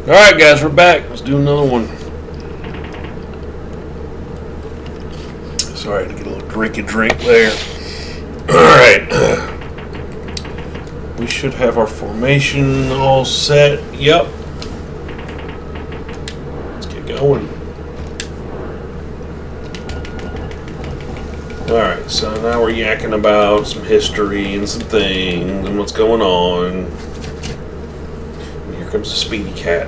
Alright guys, we're back. Let's do another one. Sorry, I had to get a little drink there. Alright. We should have our formation all set. Yep. Let's get going. Alright, so now we're yakking about some history and some things and what's going on. And here comes the speedy cat.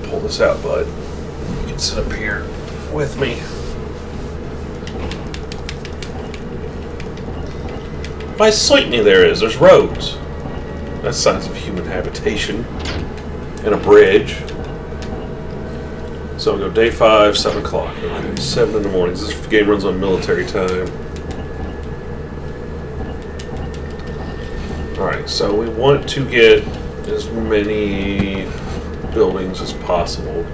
Pull this out, bud. You can sit up here with me. My sweetney there is. There's roads. That's signs of human habitation. And a bridge. So we'll go day 5, 7 o'clock. Okay, 7 in the morning. This game runs on military time. Alright, so we want to get as many buildings as possible.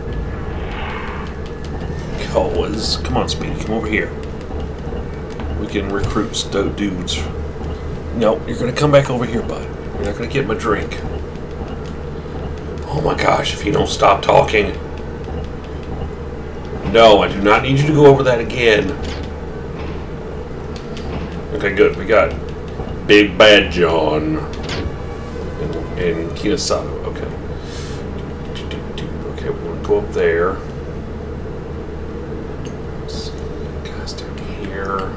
Because, come on, Speedy, come over here. We can recruit dudes. No, you're going to come back over here, bud. You're not going to get my drink. Oh my gosh, if you don't stop talking. No, I do not need you to go over that again. Okay, good. We got Big Bad John and Kinosato. Okay. Okay, we're going to go up there. Let's see. Guys down here.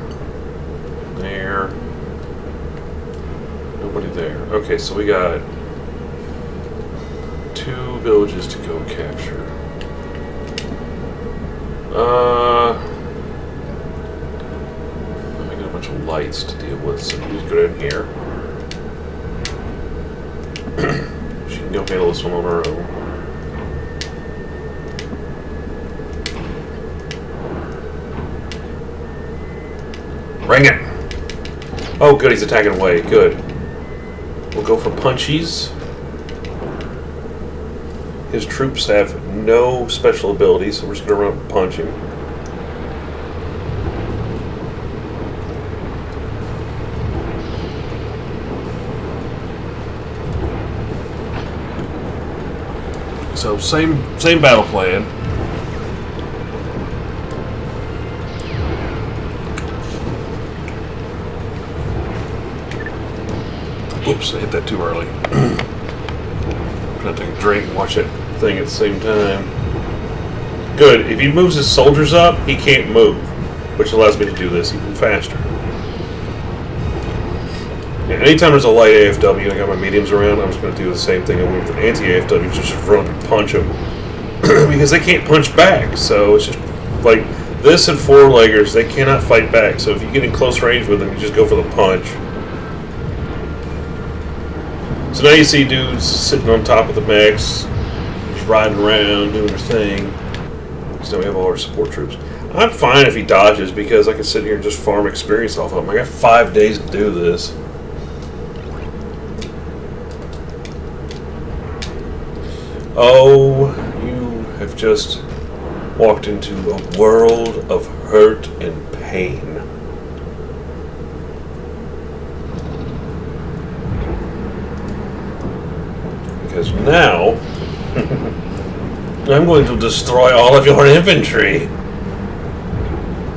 There. Nobody there. Okay, so we got 2 villages to go capture. I got a bunch of lights to deal with, so we just go down here. She can go handle this one on her own. Ring it! Oh, good, he's attacking away. Good. We'll go for punchies. His troops have no special abilities, so we're just going to run up and punch him. So same battle plan. Oops, I hit that too early. I'm trying to take a drink and watch that thing at the same time. Good. If he moves his soldiers up, he can't move, which allows me to do this even faster. Yeah, anytime there's a light AFW and I got my mediums around, I'm just going to do the same thing with the anti-AFW, just run up and punch them. Because they can't punch back, so it's just like this and 4-leggers, they cannot fight back, so if you get in close range with them, you just go for the punch. So now you see dudes sitting on top of the mechs, just riding around, doing their thing. So now we have all our support troops. I'm fine if he dodges because I can sit here and just farm experience off of him. I got 5 days to do this. Oh, you have just walked into a world of hurt and pain. Because now, I'm going to destroy all of your infantry.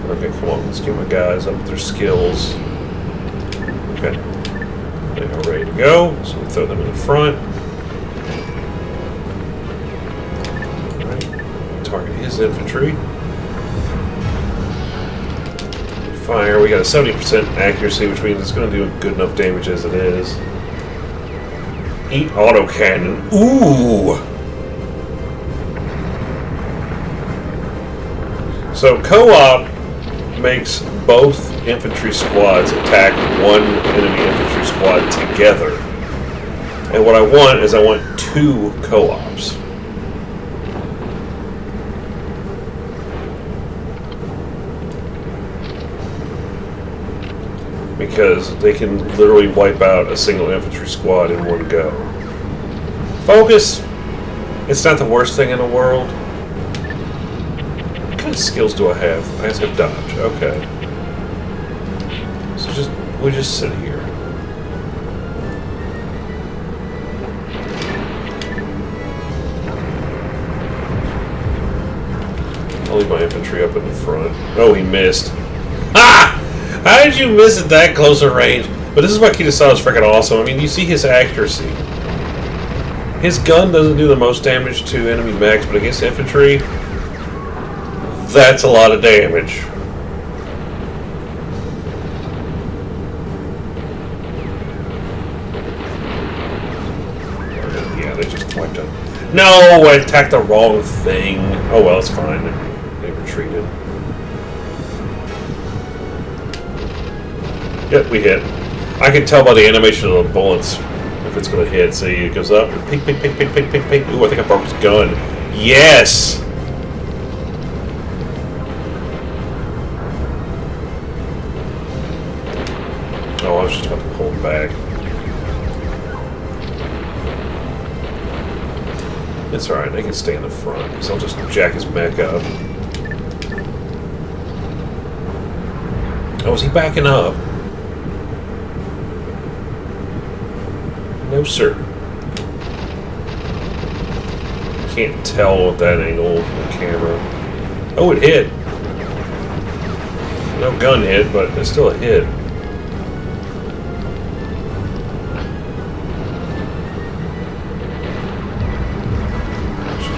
Okay, come on, let's get my guys up with their skills. Okay, they are ready to go, so we throw them in the front. Target his infantry. Fire. We got a 70% accuracy, which means it's going to do good enough damage as it is. Eat autocannon. Ooh! So co-op makes both infantry squads attack one enemy infantry squad together. And what I want is I want 2 co-ops. Because they can literally wipe out a single infantry squad in one go. Focus! It's not the worst thing in the world. What kind of skills do I have? I just have dodge. Okay. So we just sit here. leave my infantry up in the front. Oh, he missed. Ah! How did you miss at that close a range? But this is why Kitasawa is freaking awesome. I mean, you see his accuracy. His gun doesn't do the most damage to enemy mechs, but against infantry, that's a lot of damage. Yeah, they just wiped out. No, I attacked the wrong thing. Oh well, it's fine. They retreated. Yep, we hit. I can tell by the animation of the bullets if it's going to hit. See, it goes up. Pink, pink, pink, pink, pink, pink, pink. Ooh, I think I broke his gun. Yes! Oh, I was just about to pull him back. It's alright, they can stay in the front, because I'll just jack his mech up. Oh, is he backing up? No, sir. Can't tell with that angle from the camera. Oh, it hit. No gun hit, but it's still a hit.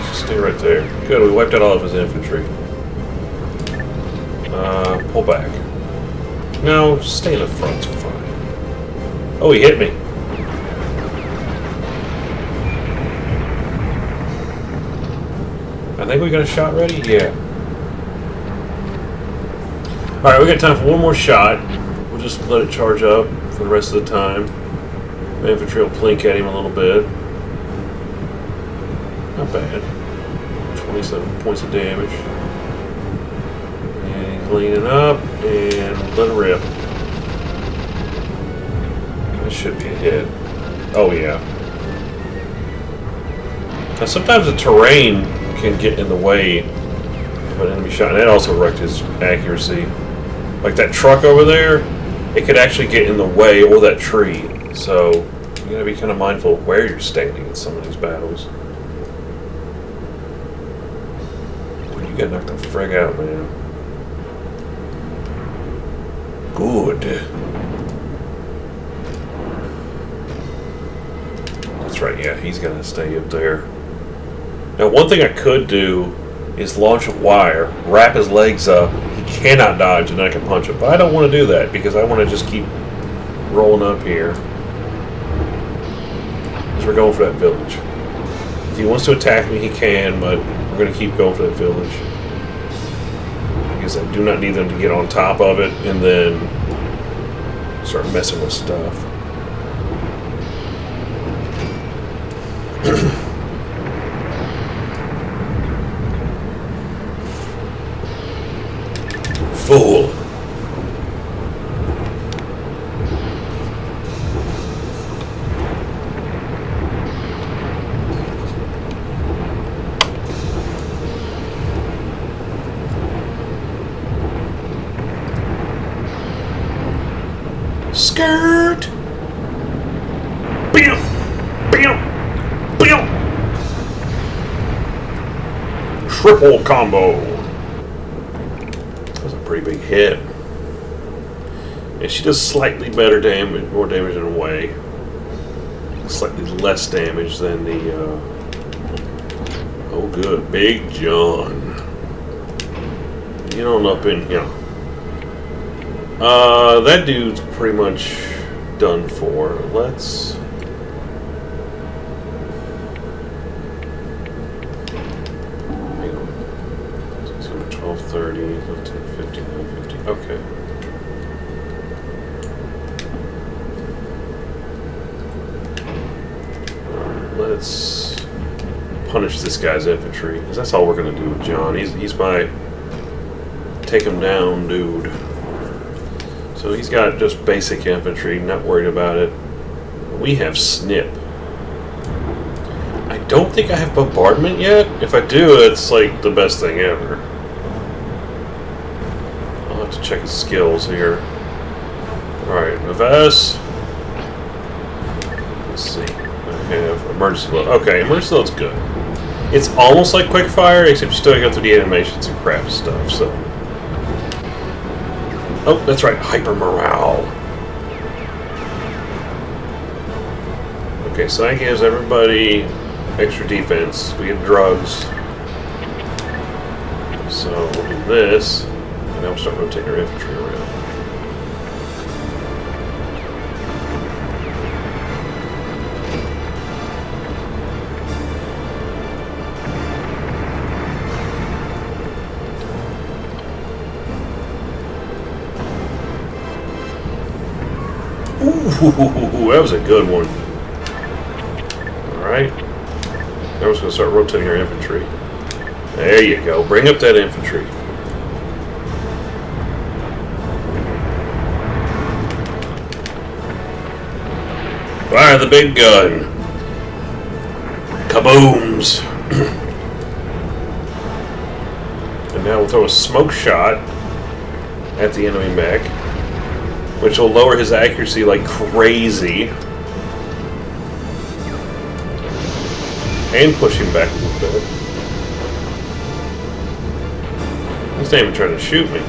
Just stay right there. Good, we wiped out all of his infantry. Pull back. No, stay in the front's fine. Oh, he hit me. I think we got a shot ready? Yeah. Alright, we got time for one more shot. We'll just let it charge up for the rest of the time. The infantry will plink at him a little bit. Not bad. 27 points of damage. And he's leaning up and let it rip. This should be a hit. Oh yeah. Now sometimes the terrain can get in the way of an enemy shot, and that also wrecked his accuracy. Like that truck over there, it could actually get in the way, or that tree. So you gotta be kind of mindful of where you're standing in some of these battles. You got knocked the frig out, man. Good. That's right, yeah, he's gonna stay up there. Now, one thing I could do is launch a wire, wrap his legs up. He cannot dodge, and then I can punch him. But I don't want to do that because I want to just keep rolling up here. Because we're going for that village. If he wants to attack me, he can, but we're going to keep going for that village. Because I do not need them to get on top of it and then start messing with stuff. Fool. Skirt. Bam. Bam. Bam. Triple combo. Pretty big hit. And she does slightly better damage, more damage in a way. Slightly less damage than the, oh good, Big John. Get on up in here. That dude's pretty much done for. Let's... hang on. 12:30, 15, 15, 50. Okay. Let's punish this guy's infantry, because that's all we're going to do with John. He's my take him down dude. So he's got just basic infantry, not worried about it. We have snip. I don't think I have bombardment yet. If I do, it's like the best thing ever. I'll have to check his skills here. Alright, Naves. Let's see. I have emergency load. Okay, emergency load's good. It's almost like quick fire, except you still go through the animations and crap stuff. So, oh, that's right, hyper morale. Okay, so that gives everybody extra defense. We get drugs. So we'll do this, and now we'll start rotating our infantry around. Ooh, that was a good one. Alright. Now we're just going to start rotating our infantry. There you go. Bring up that infantry. Fire the big gun. Kabooms. And now we'll throw a smoke shot at the enemy mech, which will lower his accuracy like crazy. And push him back a little bit. He's not even trying to shoot me.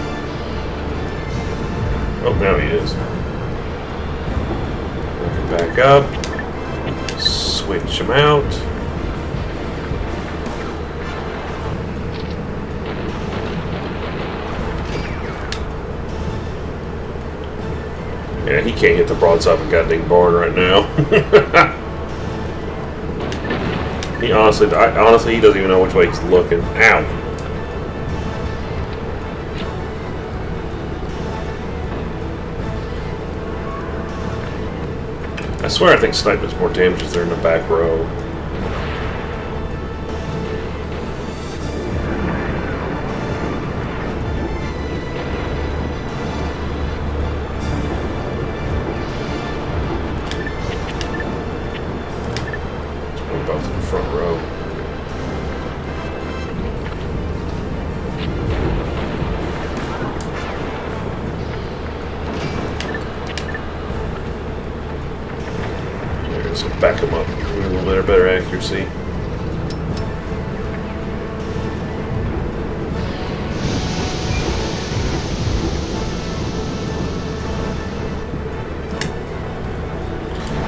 Oh, now he is. Move him back up. Switch him out. Yeah, he can't hit the broadside of a goddamn barn right now. He honestly, he doesn't even know which way he's looking. Ow. I swear I think snipe does more damage if they're in the back row. Let's put both in the front row. So back them up, a little bit better accuracy.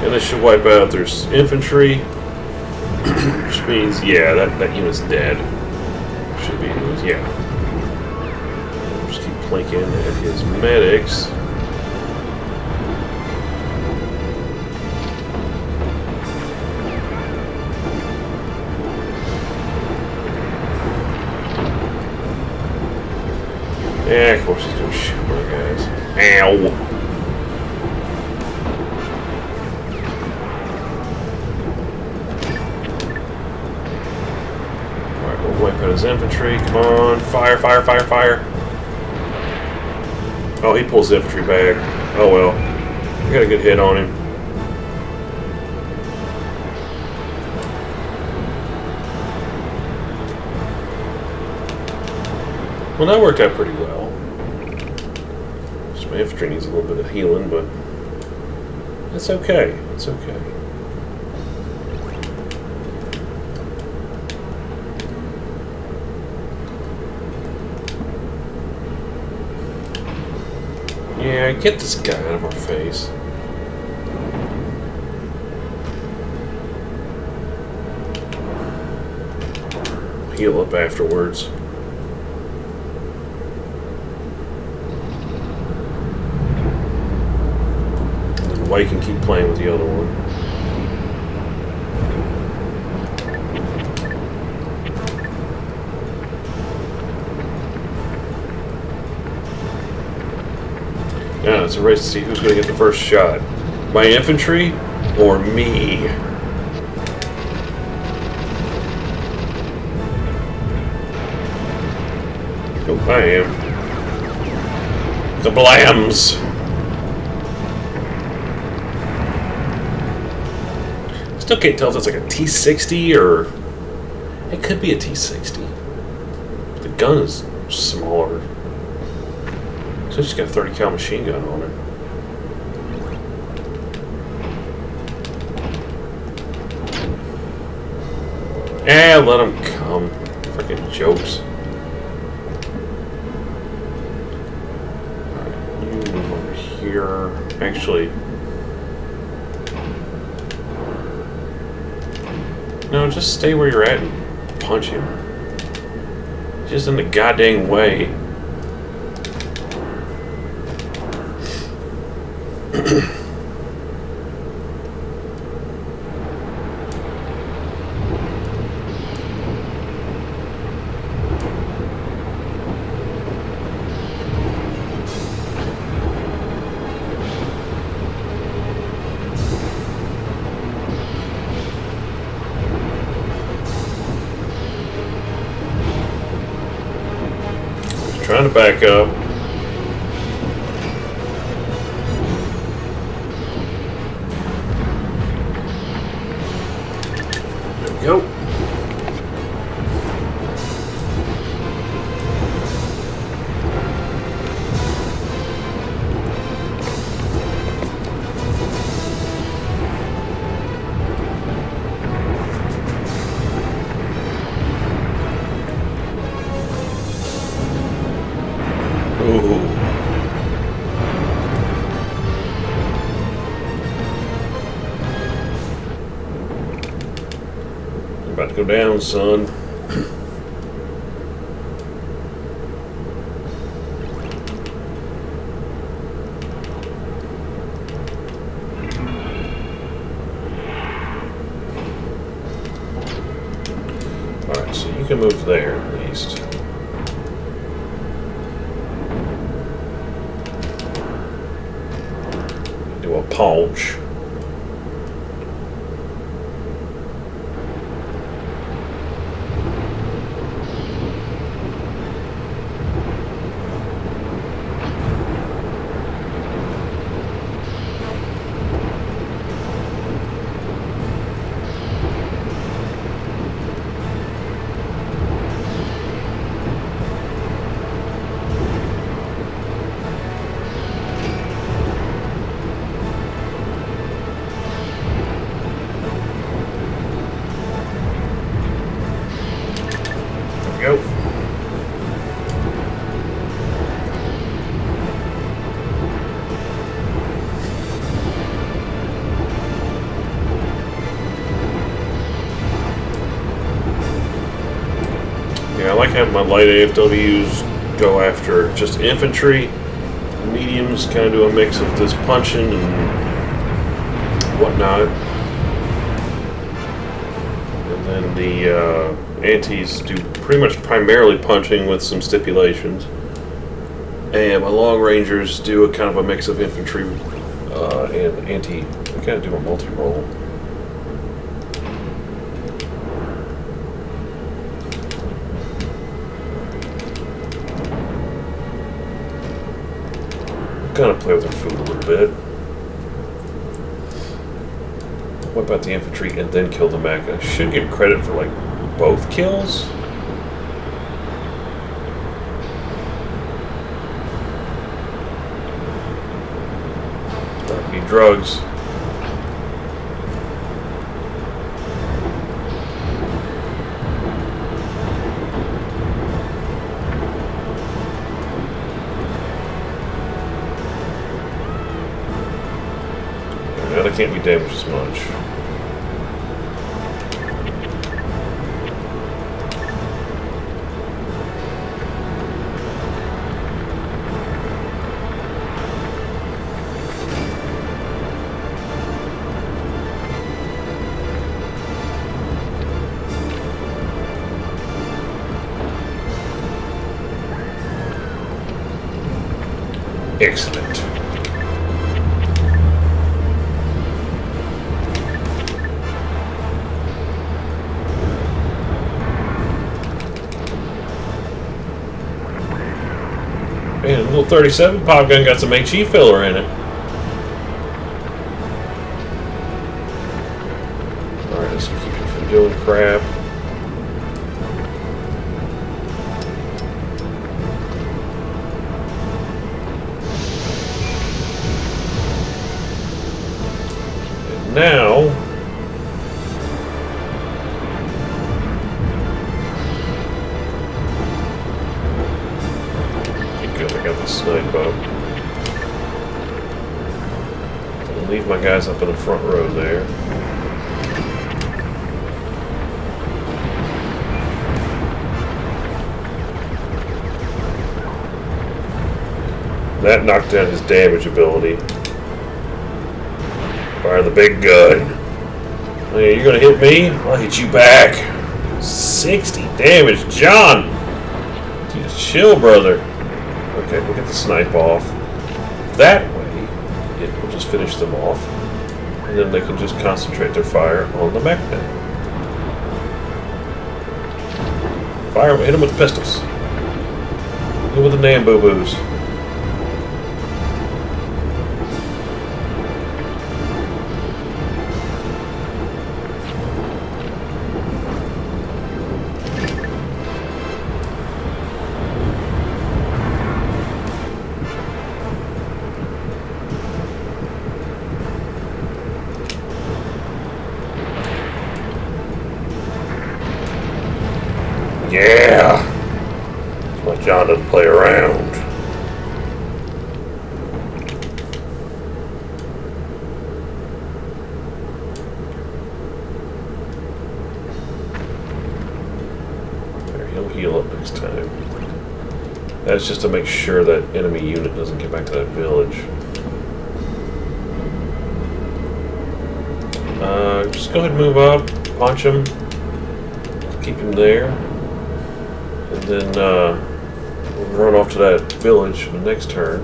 And this should wipe out their infantry, which means, yeah, that unit's dead. Should be, yeah. Just keep plinking at his medics. Yeah, of course he's gonna shoot my guys. Ow! Alright, we'll wipe out his infantry. Come on, fire, fire, fire, fire. Oh, he pulls the infantry back. Oh well. We got a good hit on him. Well, that worked out pretty well. Just my infantry needs a little bit of healing, but it's okay. It's okay. Yeah, get this guy out of our face. Heal up afterwards. White can keep playing with the other one. Yeah, it's a race to see who's going to get the first shot. My infantry or me? Oh, I am. The Blams! Still can't tell if it's like a T60 or it could be a T60. The gun is smaller. So it's just got a 30 cal machine gun on it. Eh, let them come. Freaking jokes. Alright, you move over here. Actually... No, just stay where you're at and punch him. Just in the goddamn way. Trying to back up. There we go. Ooh. You're about to go down, son. Alright, so you can move there at least. Do a punch. Go. Yeah, I like having my light AFWs go after just infantry. Mediums kind of do a mix of this punching and whatnot. And then the antis do pretty much primarily punching with some stipulations. And my long rangers do a kind of a mix of infantry and anti. They kind of do a multi-role. Kind of play with their food a little bit. What about the infantry and then kill the mech? I should get credit for like both kills. That'd be drugs. Now they can't be damaged as much. Excellent. Man, a little 37 pop gun got some HE filler in it. Alright, let's keep it from doing crap. And now snipe up. I'll leave my guys up in the front row there. That knocked down his damage ability. Fire the big gun. Hey, you're gonna hit me? I'll hit you back. 60 damage, John! Dude, chill, brother. Okay, we'll get the snipe off. That way, it will just finish them off. And then they can just concentrate their fire on the mech now. Fire, hit them with the pistols. Hit them with the Nam-boo-boos. Yeah! That's why John doesn't play around. There, he'll heal up next time. That's just to make sure that enemy unit doesn't get back to that village. Just go ahead and move up, punch him, keep him there. And then we'll run off to that village for the next turn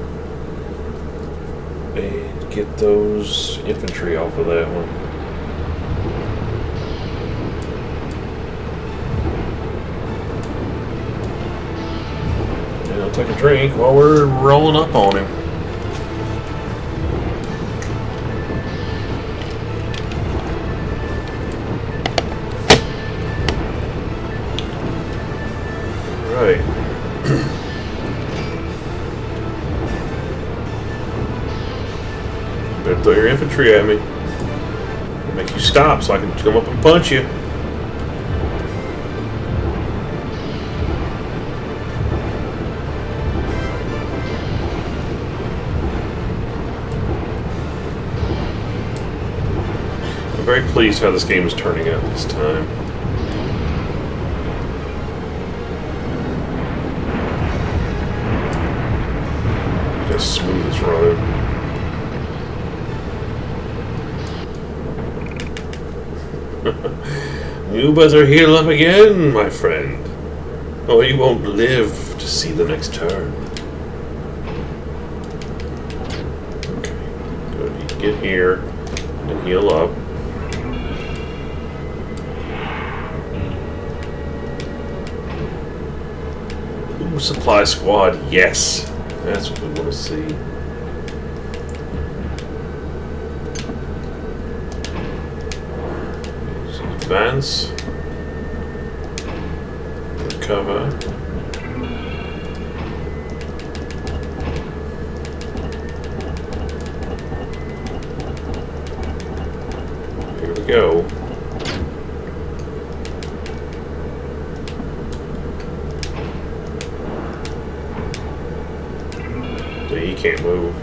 and get those infantry off of that one. And I'll take a drink while we're rolling up on him. Right. Better throw your infantry at me. Make you stop so I can come up and punch you. I'm very pleased how this game is turning out this time. Smooth as road. You better heal up again, my friend, or you won't live to see the next turn. Okay, good. You can get here and heal up. Ooh, supply squad, yes. That's what we want to see. So advance. Recover. Here we go. He can't move.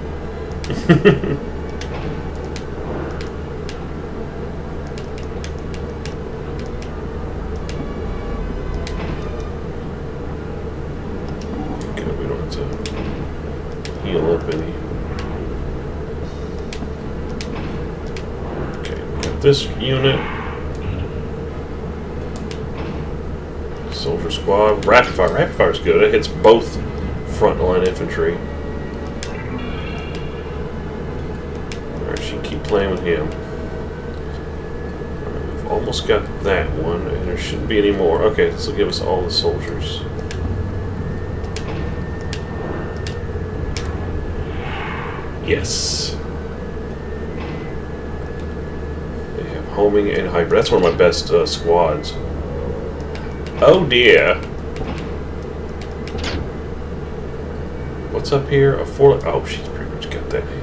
Okay, we don't have to heal up any. Okay, we got this unit. Soldier squad. Rapid fire. Rapid fire is good. It hits both frontline infantry. Keep playing with him. Right, we've almost got that one, and there shouldn't be any more. Okay, this will give us all the soldiers. Yes. They have homing and hyper. That's one of my best squads. Oh dear. What's up here? A four. Oh, she's pretty much got that handled.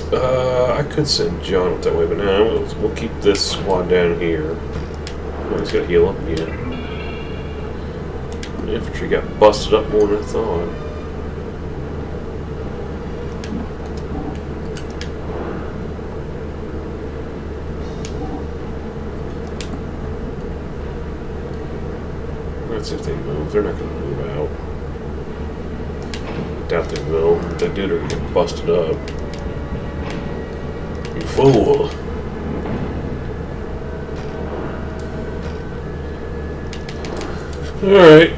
I could send John up that way, but no, we'll keep this squad down here. Oh, he's got to heal up again. Infantry got busted up more than I thought. Let's see if they move. They're not going to move out. Doubt they will. If they do, they're going to get busted up. You fool. Alright.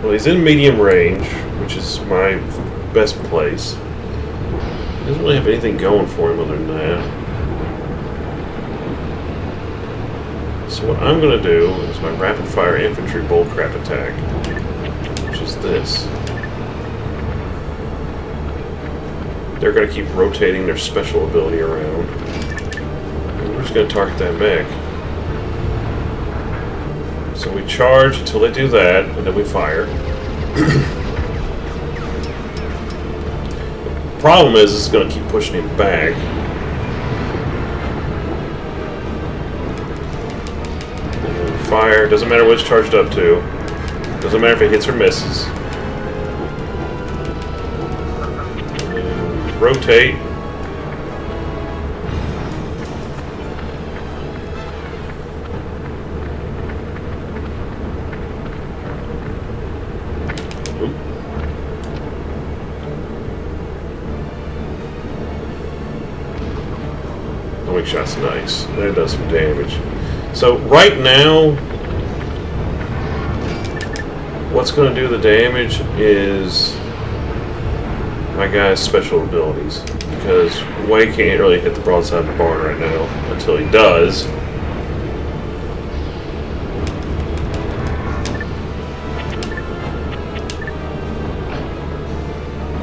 Well, he's in medium range, which is my best place. He doesn't really have anything going for him other than that. So what I'm going to do is my rapid fire infantry bullcrap attack, which is this. They're going to keep rotating their special ability around. And we're just going to target that mech. So we charge until they do that, and then we fire. The problem is it's going to keep pushing him back. And then fire, doesn't matter what it's charged up to. Doesn't matter if it hits or misses. And rotate. Shot's nice. That does some damage. So right now, what's going to do the damage is my guy's special abilities, because Way can't really hit the broadside of the barn right now until he does.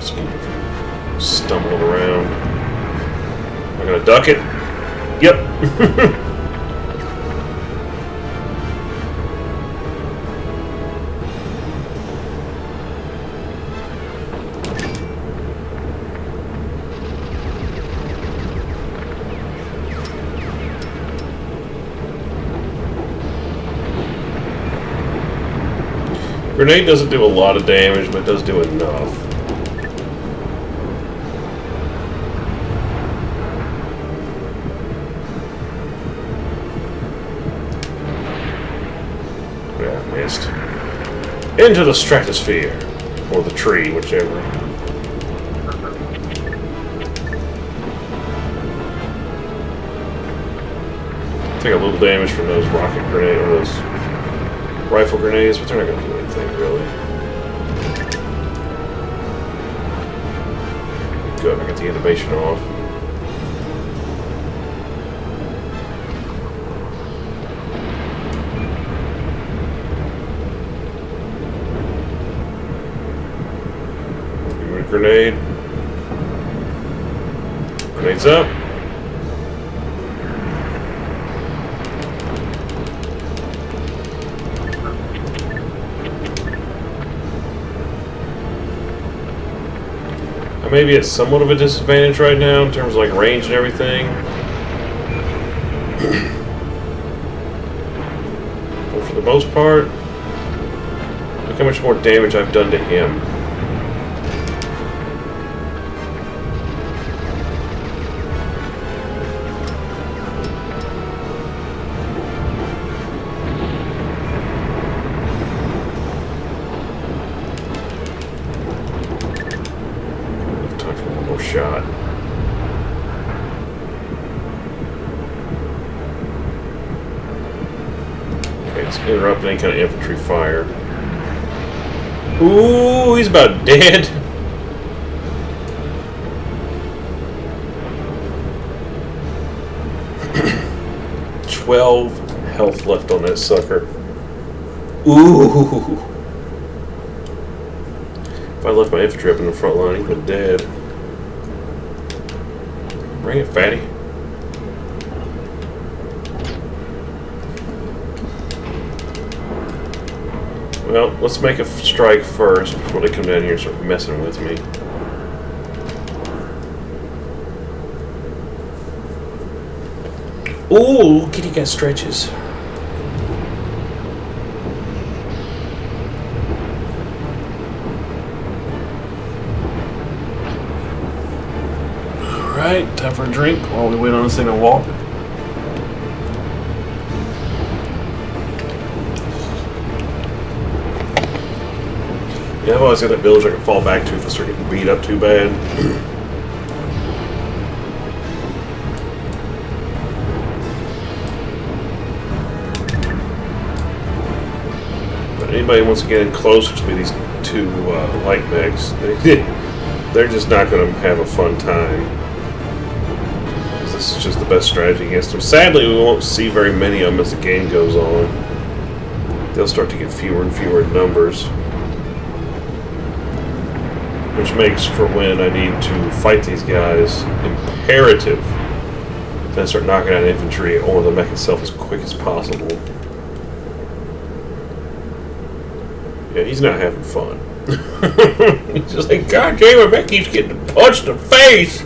Just keep it from stumbling around. Am I going to duck it? Yep. Grenade doesn't do a lot of damage, but it does do enough. Into the stratosphere, or the tree, whichever. Take a little damage from those rocket grenades, or those rifle grenades, but they're not going to do anything, really. Good, I got the animation off. Grenade. Grenades up. I may be at somewhat of a disadvantage right now in terms of like range and everything. But for the most part, look how much more damage I've done to him. Shot. Okay, it's interrupting any kind of infantry fire. Ooh, he's about dead. $12 health left on that sucker. Ooh. If I left my infantry up in the front line, he'd been dead. Bring it, fatty. Well, let's make a strike first before they come down here and start messing with me. Ooh, kitty cat stretches. Alright, time for a drink while we wait on this thing to walk. Yeah, I've always got that village I can fall back to if I start getting beat up too bad. But anybody wants to get in closer to me, these two light mechs, they're just not going to have a fun time. Because this is just the best strategy against them. Sadly, we won't see very many of them as the game goes on. They'll start to get fewer and fewer in numbers. Which makes for when I need to fight these guys imperative that I start knocking out infantry or the mech itself as quick as possible. Yeah, he's not having fun. He's just like, God damn it, mech keeps getting punched in the face!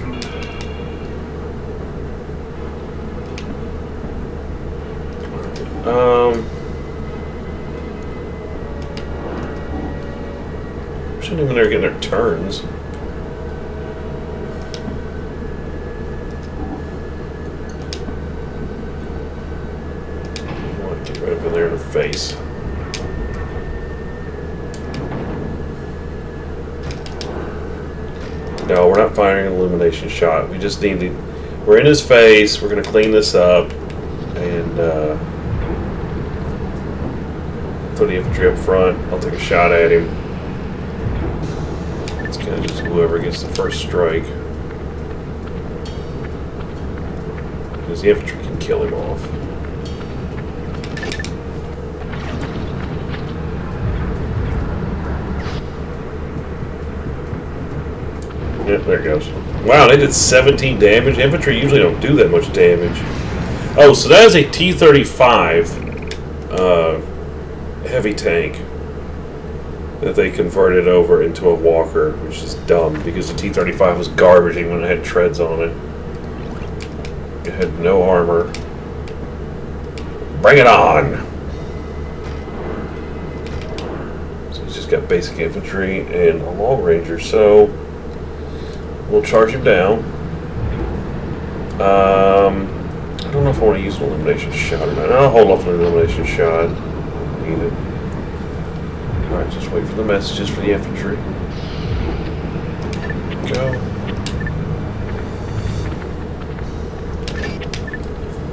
Shouldn't even they're getting their turns. I want to get right up in there in the face. No, we're not firing an illumination shot. We just need to... We're in his face. We're going to clean this up. And, throw the infantry up front. I'll take a shot at him. It's kind of just whoever gets the first strike. Because the infantry can kill him off. Yep, there it goes. Wow, they did 17 damage. Infantry usually don't do that much damage. Oh, so that is a T-35 heavy tank that they converted over into a walker, which is dumb because the T-35 was garbage even when it had treads on it. It had no armor. Bring it on! So he's just got basic infantry and a long ranger, so we'll charge him down. I don't know if I want to use an elimination shot or not. I'll hold off on an elimination shot. Need it. Alright, just wait for the messages for the infantry. Go.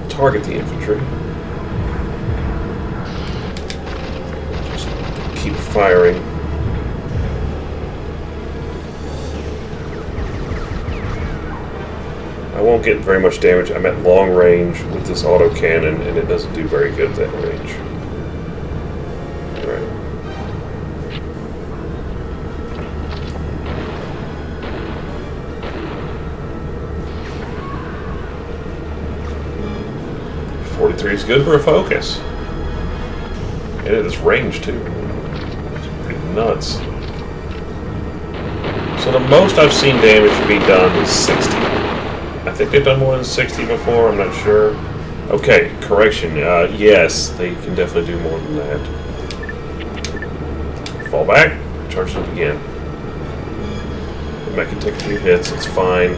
Target the infantry. Just keep firing. I won't get very much damage. I'm at long range with this autocannon, and it doesn't do very good at that range. Alright. .43 is good for a focus. And it is range, too. It's pretty nuts. So the most I've seen damage be done is 60. I think they've done more than 60 before, I'm not sure. Okay, correction. Yes, they can definitely do more than that. Fall back, charge it up again. The mech can take a few hits, it's fine.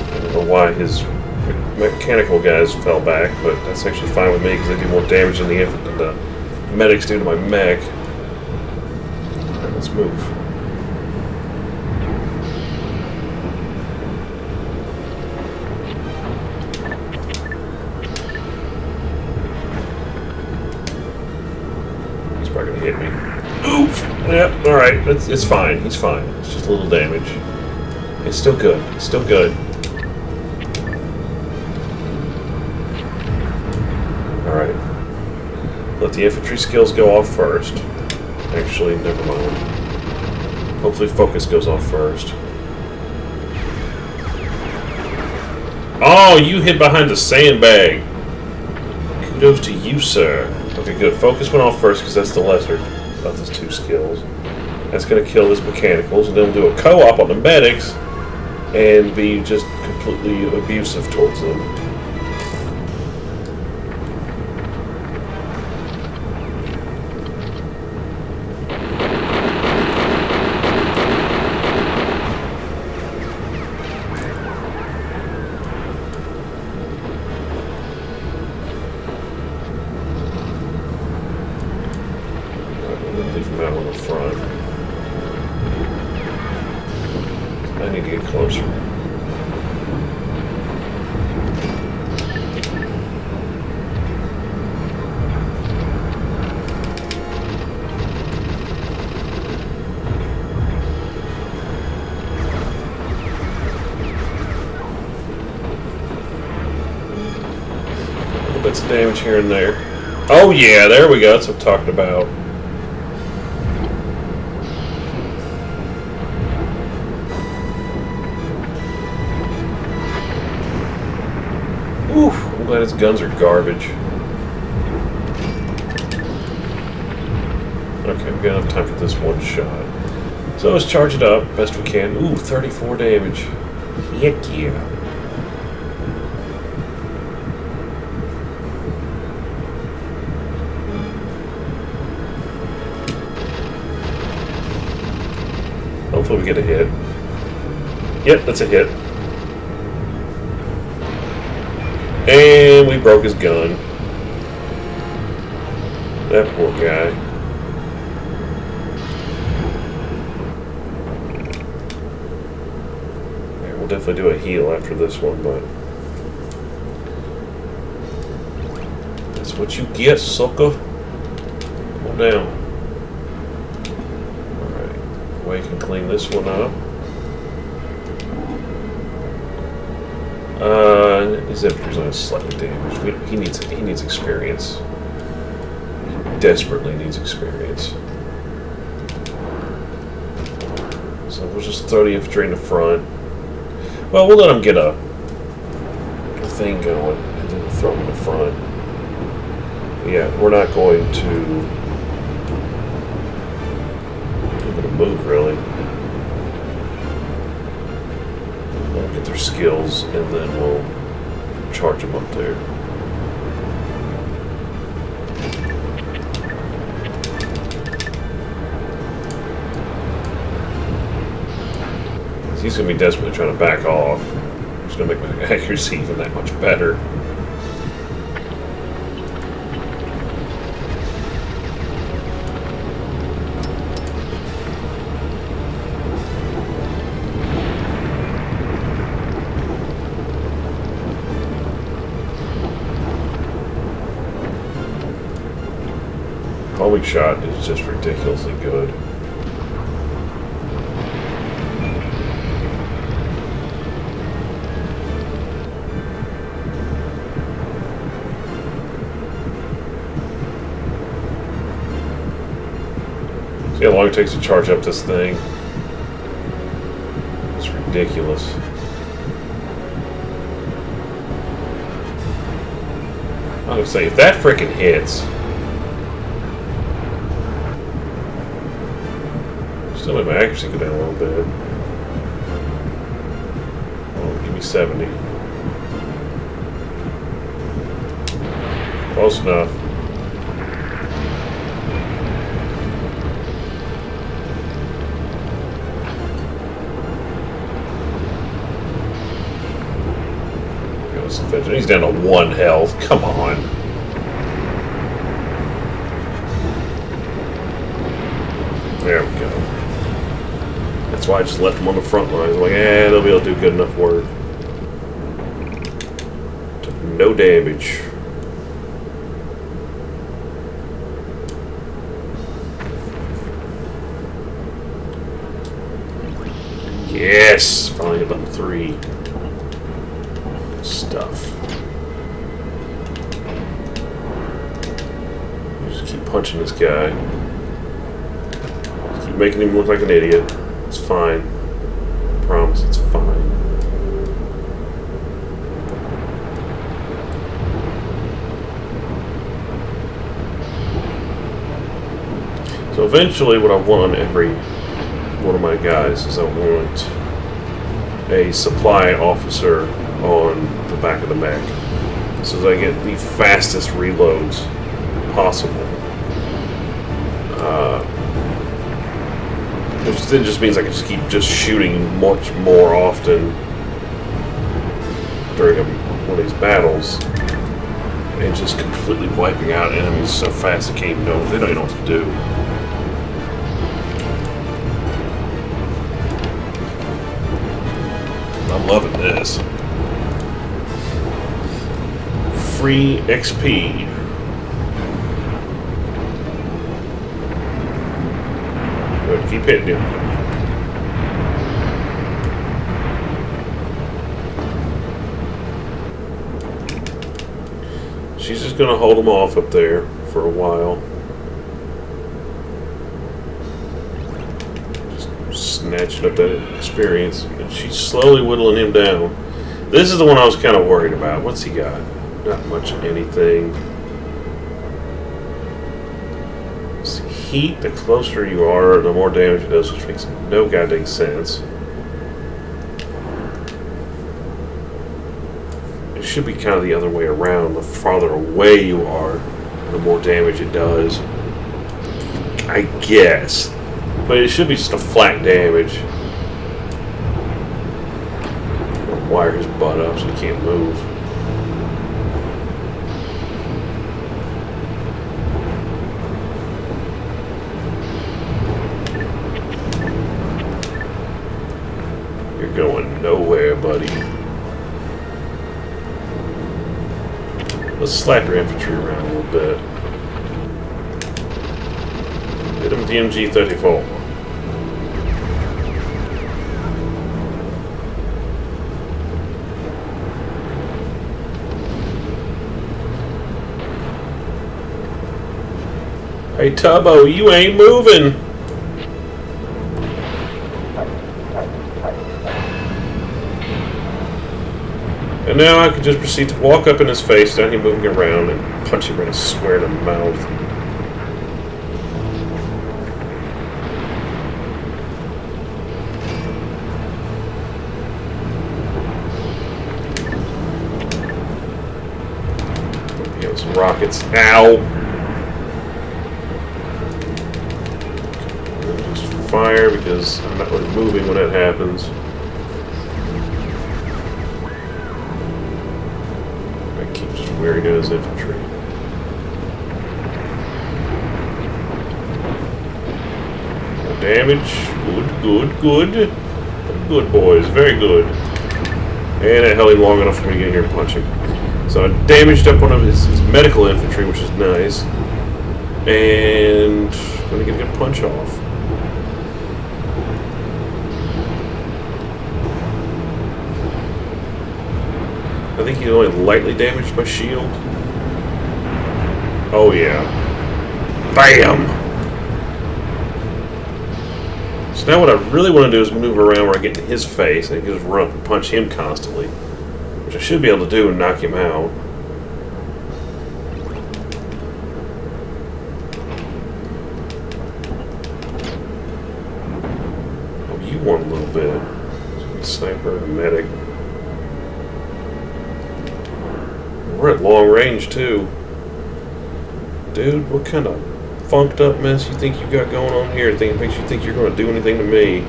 I don't know why his mechanical guys fell back, but that's actually fine with me because they do more damage than the medics do to my mech. Alright, let's move. Probably gonna hit me. Oof! Yep, alright, it's fine. He's fine. It's just a little damage. It's still good. It's still good. Alright. Let the infantry skills go off first. Actually, never mind. Hopefully focus goes off first. Oh, you hid behind the sandbag. Kudos to you, sir. Okay, good. Focus went off first because that's the lesser of the two skills. That's going to kill his mechanicals, and then we'll do a co-op on the medics and be just completely abusive towards them. I need to get closer. Little bits of damage here and there. Oh yeah, there we go. That's what I'm talking about. Oof, I'm glad his guns are garbage. Okay, we got enough time for this one shot. So let's charge it up best we can. Ooh, 34 damage. Heck yeah. Hopefully we get a hit. Yep, that's a hit. And we broke his gun. That poor guy. Yeah, we'll definitely do a heal after this one, but that's what you get, sucker. Come down. Alright. Well, you can clean this one up. His infantry's only slightly damaged. He needs experience. He desperately needs experience. So we'll just throw the infantry in the front. Well, we'll let him get a thing going, and then we'll throw him in the front. But yeah, we're not going to move really. We'll get their skills, and then we'll charge them up there. He's going to be desperately trying to back off. It's going to make my accuracy even that much better. Homing shot is just ridiculously good. See how long it takes to charge up this thing? It's ridiculous. I would say if that frickin' hits. Still let my accuracy go down a little bit. Oh, give me 70. Close enough. He's down to 1 health. Come on. There we go. That's why I just left them on the front lines. I'm like, they'll be able to do good enough work. Took no damage. Yes! Finally hit level 3. Good stuff. Just keep punching this guy. Just keep making him look like an idiot. It's fine. I promise, it's fine. So eventually what I want every one of my guys is I want a supply officer on the back of the mech so that I get the fastest reloads possible. Which then just means I can just keep shooting much more often during one of these battles and just completely wiping out enemies so fast they don't even know what to do. loving this. Free XP. Good, keep hitting him. She's just gonna hold him off up there for a while. Just snatching up that experience. And she's slowly whittling him down. This is the one I was kind of worried about. What's he got? Not much of anything. Heat, the closer you are, the more damage it does, which makes no goddamn sense. It should be kind of the other way around. The farther away you are, the more damage it does. I guess. But it should be just a flat damage. Wire his butt up so he can't move. You're going nowhere, buddy. Let's slap your infantry around a little bit. Hit him with the MG-34. Hey Tubbo, you ain't moving! And now I can just proceed to walk up in his face, without him moving around, and punch him right a square in the mouth. He has some rockets. Ow! Just fire because I'm not really moving when that happens. Where he does infantry. No damage. Good, good, good. Good boys, very good. And I held him long enough for me to get here and punch him. So I damaged up one of his medical infantry, which is nice. And I'm gonna get a good punch off. I think he only lightly damaged my shield. Oh yeah. Bam! So now what I really want to do is maneuver around where I get to his face and just run up and punch him constantly. Which I should be able to do and knock him out. Oh, you won a little bit. Sniper and medic. We're at long range, too. Dude, what kind of funked up mess you think you got going on here? It makes you think you're going to do anything to me.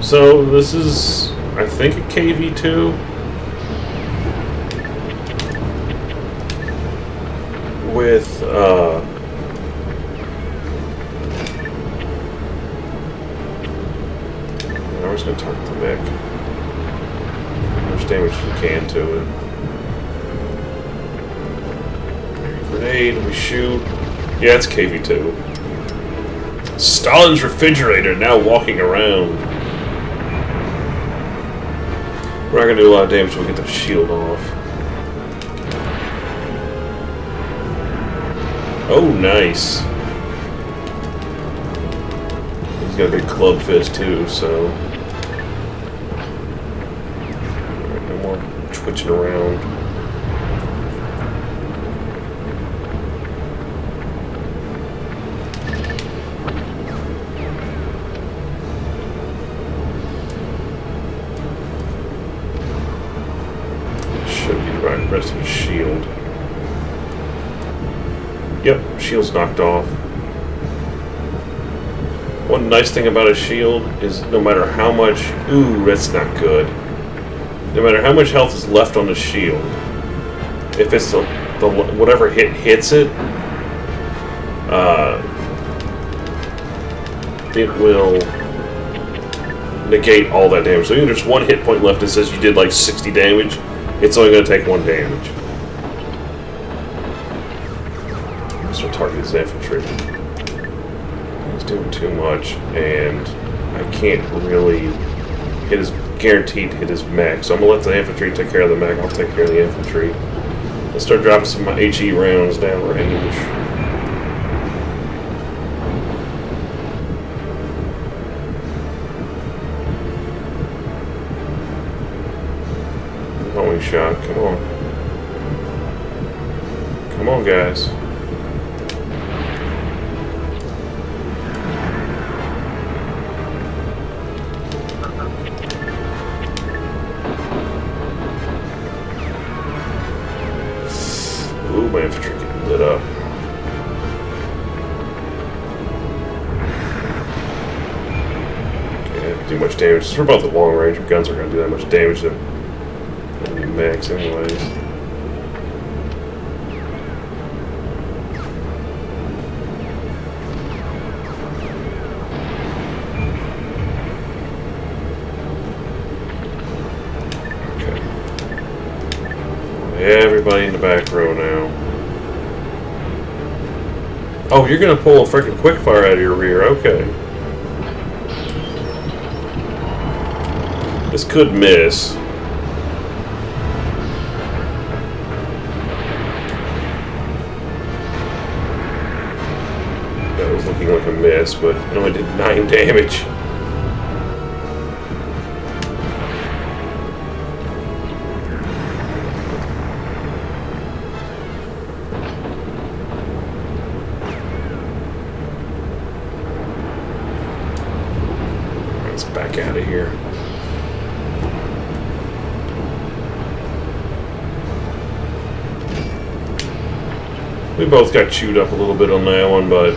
So, this is, I think, a KV-2. With, I'm just going to target the mech. As much damage as we can to it. Grenade, we shoot. Yeah, it's KV-2. Stalin's refrigerator now walking around. We're not going to do a lot of damage till we get the shield off. Oh, nice. He's got a big club fist too, so... Alright, no more twitching around. Should be the right rest of his shield. Yep, shield's knocked off. One nice thing about a shield is no matter how much... Ooh, that's not good. No matter how much health is left on the shield, if it's the whatever hits it, it will negate all that damage. So even if there's 1 hit point left that says you did like 60 damage, it's only going to take 1 damage. So target his infantry. He's doing too much, and I can't really hit his guaranteed hit his mech. So I'm gonna let the infantry take care of the mech. I'll take care of the infantry. Let's start dropping some of my HE rounds down range. Homing shot, come on. Come on, guys. Ooh, my infantry getting lit up. Can't do much damage. For both the long range guns are going to do that much damage to enemy mechs anyways. Everybody in the back row now. Oh, you're gonna pull a freaking quickfire out of your rear. Okay. This could miss. That was looking like a miss, but it only did 9 damage. Back out of here. We both got chewed up a little bit on that one, but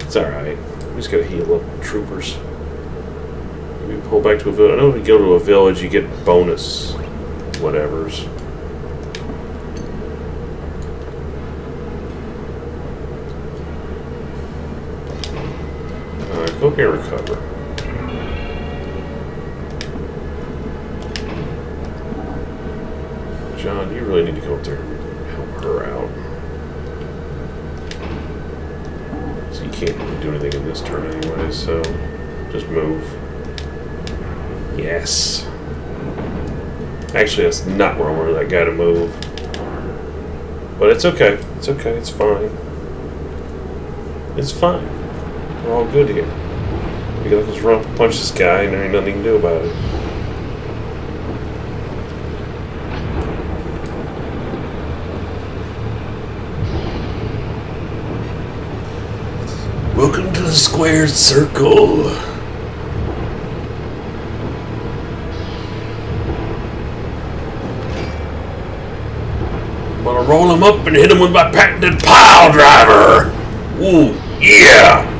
it's alright. We just gotta heal up troopers. Maybe pull back to a village. I know if you go to a village, you get bonus whatevers. Go here and recover. John, you really need to go up there and help her out. So you can't really do anything in this turn anyway, so just move. Yes. Actually, that's not where I wanted that guy to move. But it's okay. It's okay. It's fine. It's fine. We're all good here. We can just run up and punch this guy and there ain't nothing you can do about it. Welcome to the squared circle. I'm gonna roll him up and hit him with my patented pile driver. Ooh, yeah!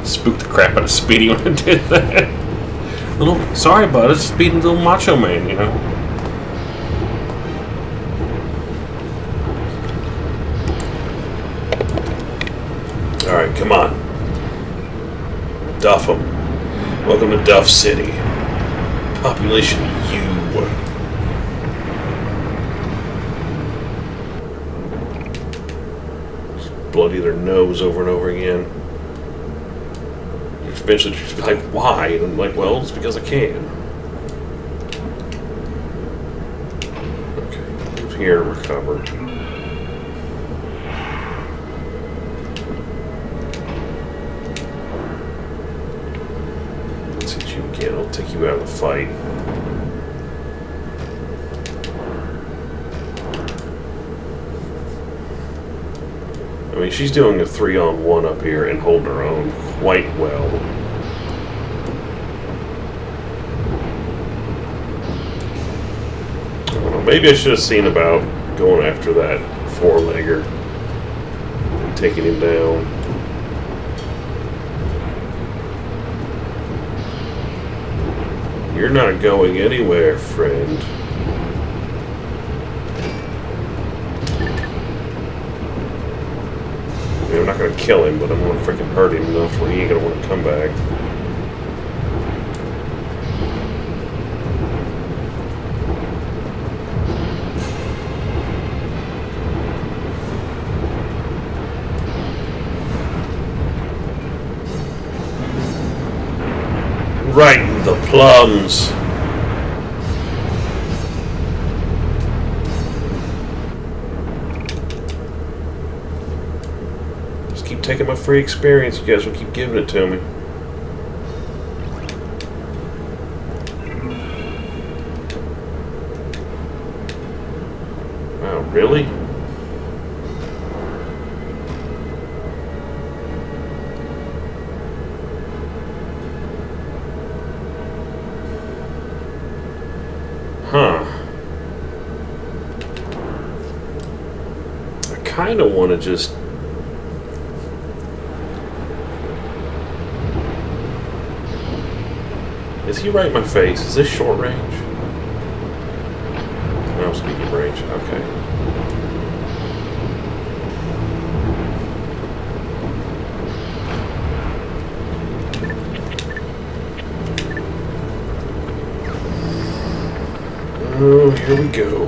Spooked the crap out of Speedy when I did that. Little sorry, bud. It's just being a little macho man, you know. All right, come on. Duff them. Welcome to Duff City. Population U. Just bloody their nose over and over again. Eventually just be like, why? And I'm like, well, it's because I can. Okay, move here and recover. Let's hit you again. I'll take you out of the fight. I mean, she's doing a 3-on-1 up here and holding her own quite well. I don't know, maybe I should have seen about going after that 4-legger and taking him down. You're not going anywhere, friend. I'm not going to kill him, but I'm going to freaking hurt him enough where he ain't going to want to come back. Right in the plums. Just keep taking my free experience. You guys will keep giving it to me. Wow, really? Huh. I kind of want to just... Is he right in my face? Is this short range? No, speaking range. Okay. Oh, here we go.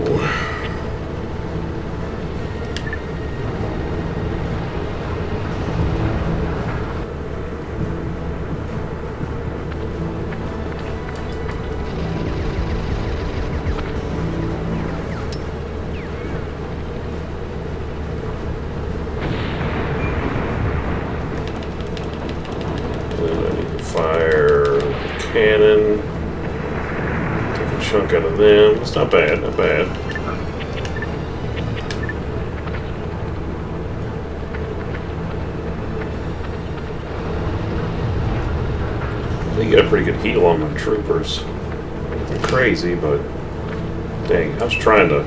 Fire cannon. Take a chunk out of them. It's not bad, not bad. They get a pretty good heal on my troopers. Nothing crazy, but dang, I was trying to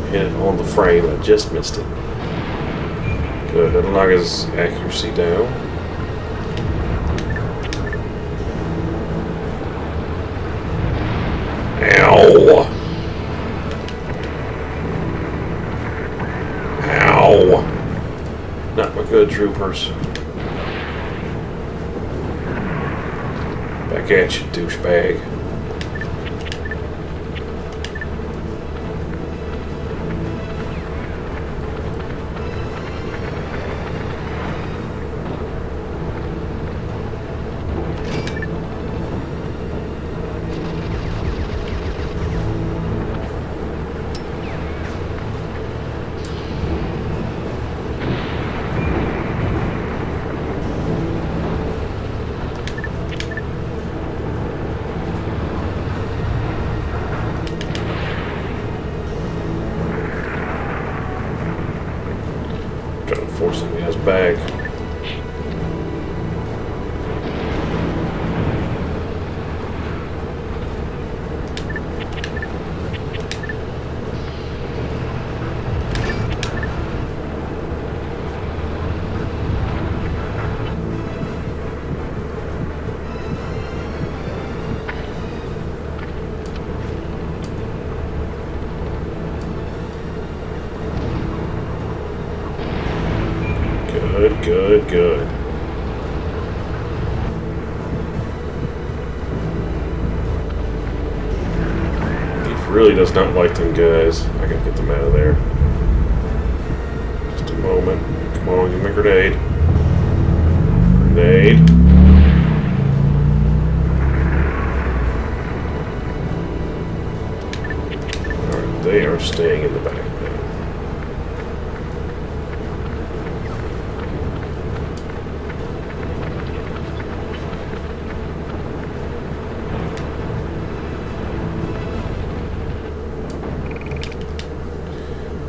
hit it on the frame. I just missed it. Good, that'll knock his accuracy down. Ow! Ow! Not my good troopers. Back at you, douchebag. Trying to force him to his back. Good, good, good. He really does not like them guys. I gotta get them out of there. Just a moment. Come on, give me a grenade. Grenade. Alright, they are staying in the back now.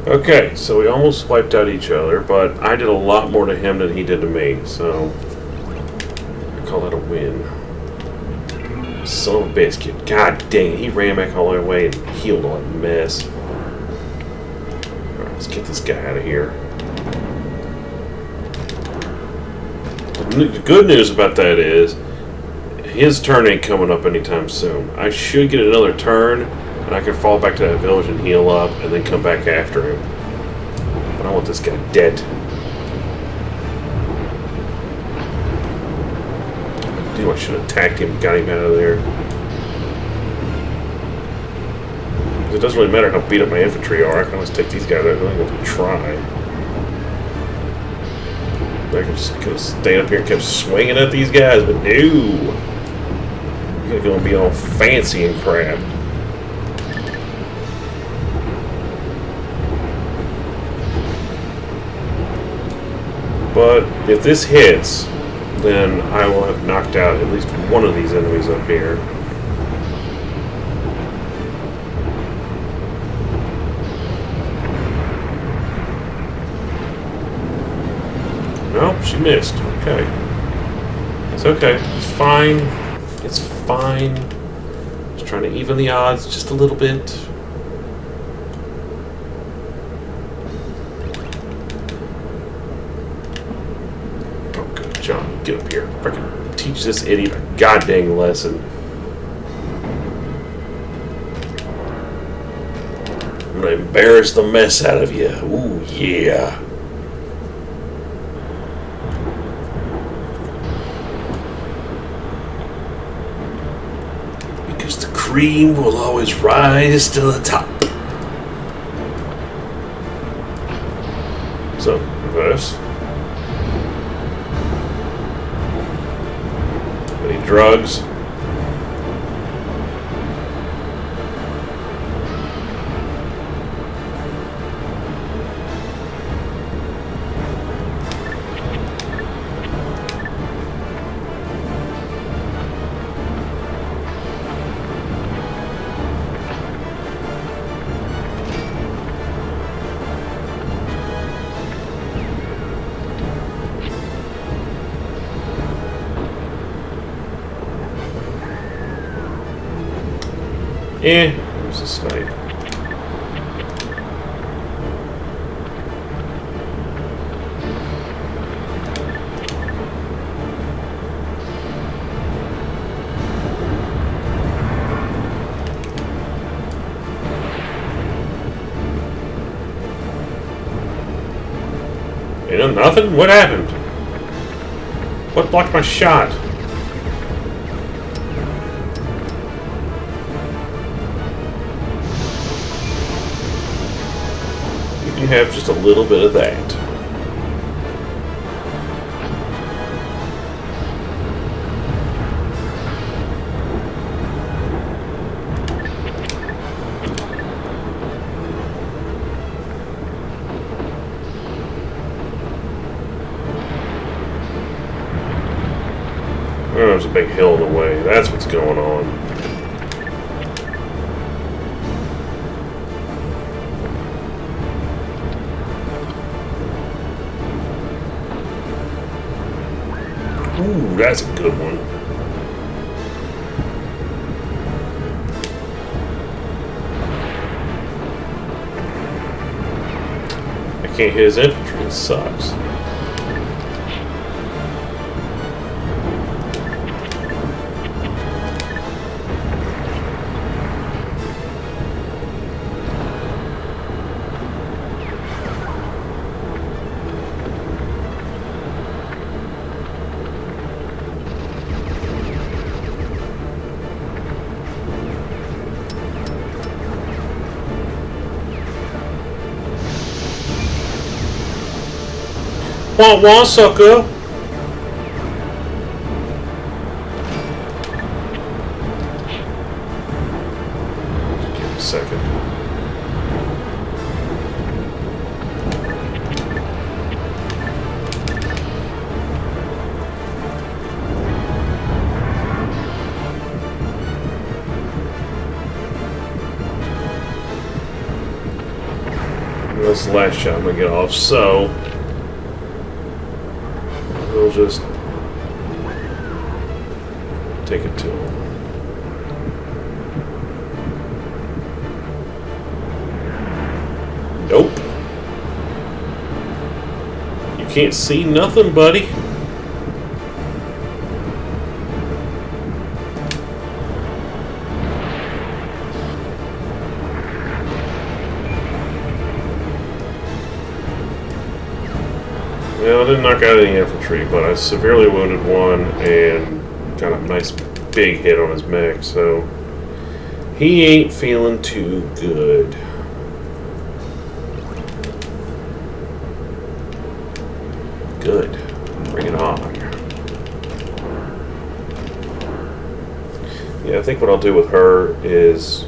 Okay, so we almost wiped out each other, but I did a lot more to him than he did to me, so I call that a win. Son of a biscuit. God dang it, he ran back all the way and healed all that mess. Alright, let's get this guy out of here. The good news about that is, his turn ain't coming up anytime soon. I should get another turn, and I can fall back to that village and heal up, and then come back after him. But I want this guy dead. Dude, I should have attacked him and got him out of there. It doesn't really matter how beat up my infantry are. I can always take these guys out. I don't even have to try. I could just could have stayed up here and kept swinging at these guys, but no. You're going to be all fancy and crap. But if this hits, then I will have knocked out at least one of these enemies up here. No, she missed. Okay. It's okay. It's fine. It's fine. Just trying to even the odds just a little bit. Oh, good. John, get up here. Freaking teach this idiot a goddamn lesson. I'm gonna embarrass the mess out of you. Ooh, yeah. Cream will always rise to the top. So, reverse. Any drugs? There's a snipe. You know, nothing? What happened? What blocked my shot? You have just a little bit of that. Oh, there's a big hill in the way. That's what's going on. Ooh, that's a good one. I can't hit his infantry. It sucks. Want one, sucker? Give me a second. That's the last shot I'm gonna get off, so we'll just take it to him. Nope. You can't see nothing, buddy. Well, I didn't knock out any infantry, but I severely wounded one and got a nice big hit on his mech, so he ain't feeling too good. Good. Bring it on. Yeah, I think what I'll do with her is...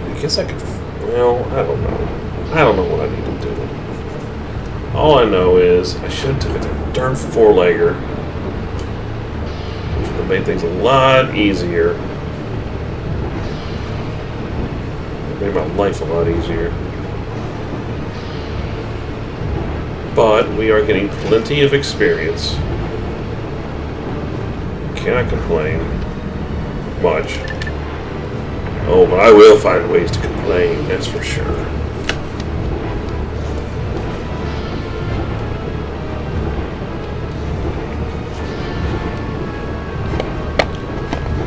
I guess I could... Well, I don't know. I don't know what I need to do. All I know is I should have took a darn four-legger, which would have made things a lot easier. It made my life a lot easier. But we are getting plenty of experience. Cannot complain much. Oh, but I will find ways to complain, that's for sure.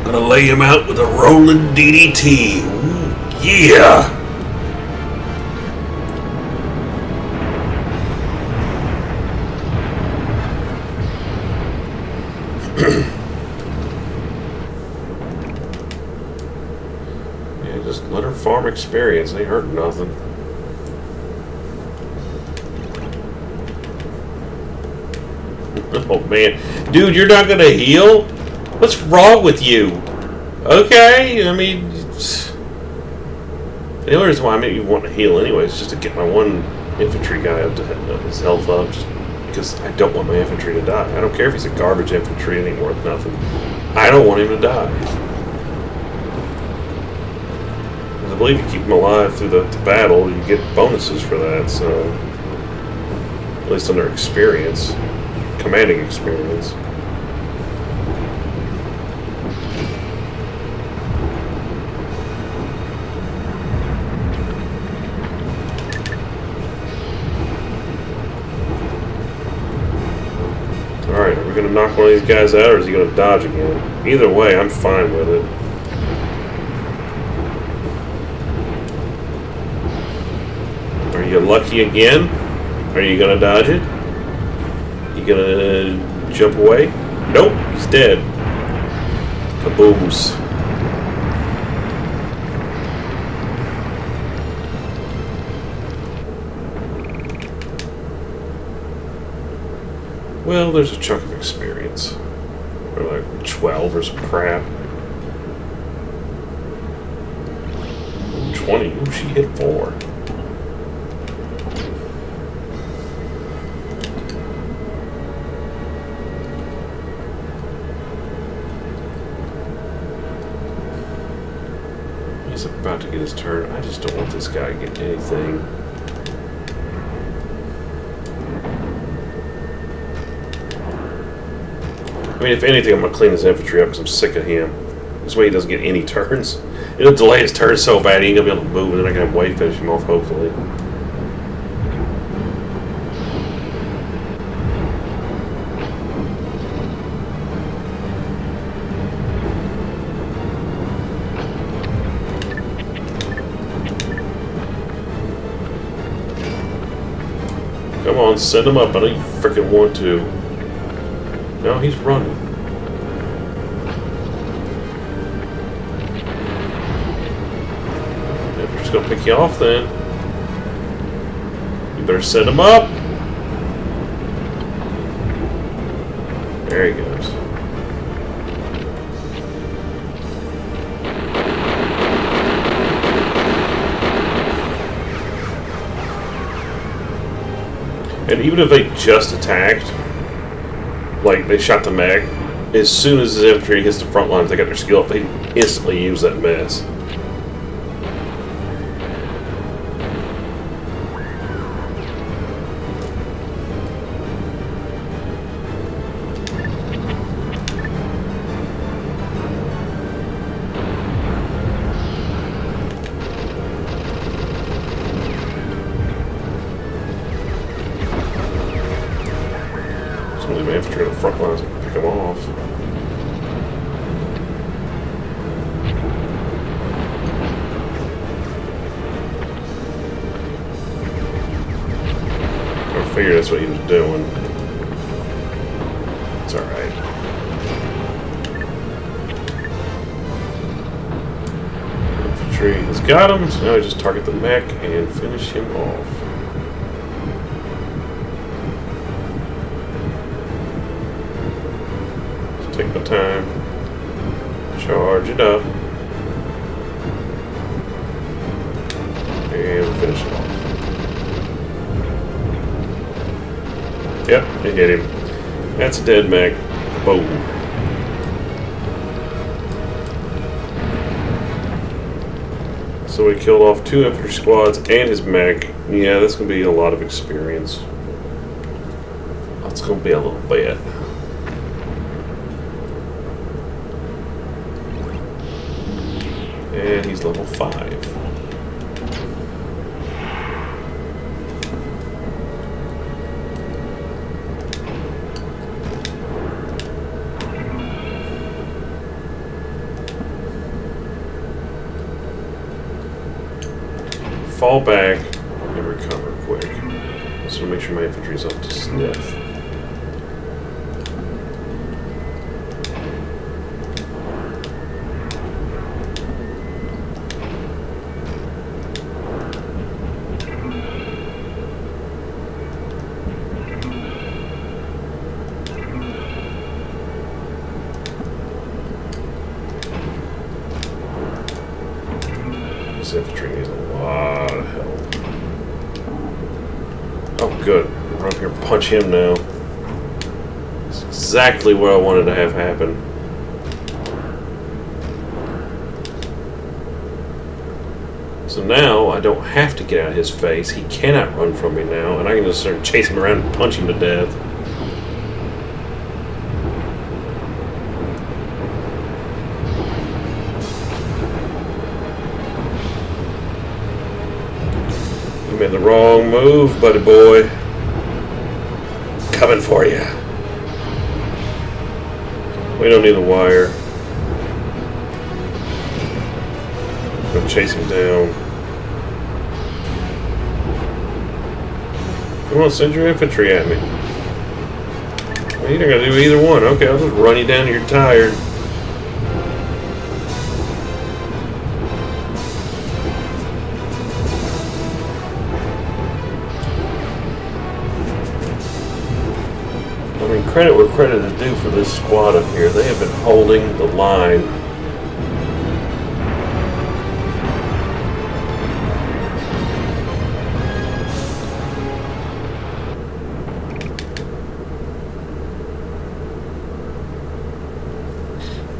Gonna lay him out with a rolling DDT. Ooh, yeah! Yeah, just let her farm experience. Ain't hurting nothing. Oh man, dude, you're not gonna heal? What's wrong with you? Okay, I mean, the only reason why I maybe want to heal anyway is just to get my one infantry guy up to his health up, just because I don't want my infantry to die. I don't care if he's a garbage infantry, it ain't worth nothing. I don't want him to die. Because I believe you keep him alive through the battle, you get bonuses for that, so at least under experience, commanding experience. Alright, are we going to knock one of these guys out, or is he going to dodge again? Either way, I'm fine with it. Are you lucky again? Are you going to dodge it? You going to jump away? Nope, he's dead. Kabooms. Well, there's a chunk of experience. Or like 12 or some crap. 20. Ooh, she hit 4. He's about to get his turn. I just don't want this guy to get anything. I mean, if anything, I'm going to clean his infantry up because I'm sick of him. This way he doesn't get any turns. It'll delay his turn so bad he ain't going to be able to move, and then I can have White finish him off, hopefully. Come on, send him up. I know you freaking want to. No, he's running. If we're just gonna pick you off, then you better set him up. There he goes. And even if they just attacked, like they shot the mech, as soon as his infantry hits the front lines, they got their skill up, they instantly use that mess. My infantry on the front lines and pick them off. figured that's what he was doing. It's alright. Infantry has got him, so now I just target the mech and finish him off. Just take my time. Charge it up. And finish it off. Yep, it hit him. That's a dead mech. Boom. So we killed off 2 infantry squads and his mech. Yeah, that's going to be a lot of experience. That's going to be a little bit. And he's level 5. Fall back and recover quick. Just want to make sure my infantry's up to sniff. This infantry needs a lot of help. Oh, good. Run up here and punch him now. That's exactly what I wanted to have happen. So now I don't have to get out of his face. He cannot run from me now, and I can just start chasing him around and punch him to death. You made the wrong move, buddy boy. Coming for you. We don't need the wire. Gonna chase him down. Come on, send your infantry at me. Well, you're not gonna do either one. Okay, I'll just run you down. You're tired. I mean, credit where credit is due for this squad up here. They have been holding the line.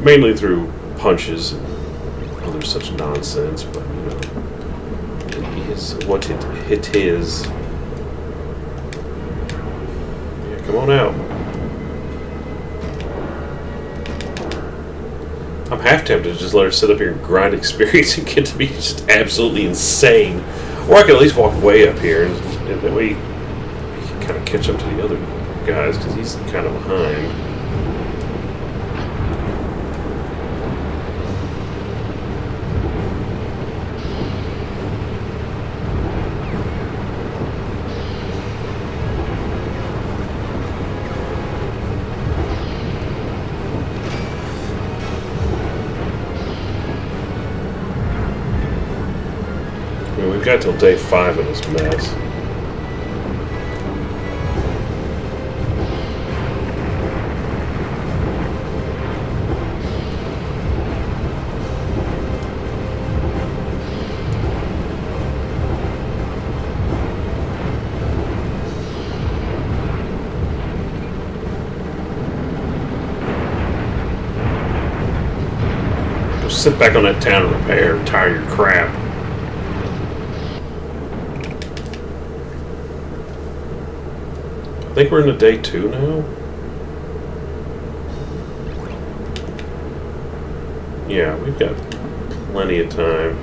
Mainly through punches and other such nonsense, but you know, it is what it is. Yeah, come on out. I'm half tempted to just let her sit up here and grind experience and get to be just absolutely insane. Or I could at least walk way up here and that way he can kind of catch up to the other guys because he's kind of behind. We've got till day 5 of this mess. Go sit back on that town and repair and tire your crap. I think we're into day 2 now. Yeah, we've got plenty of time.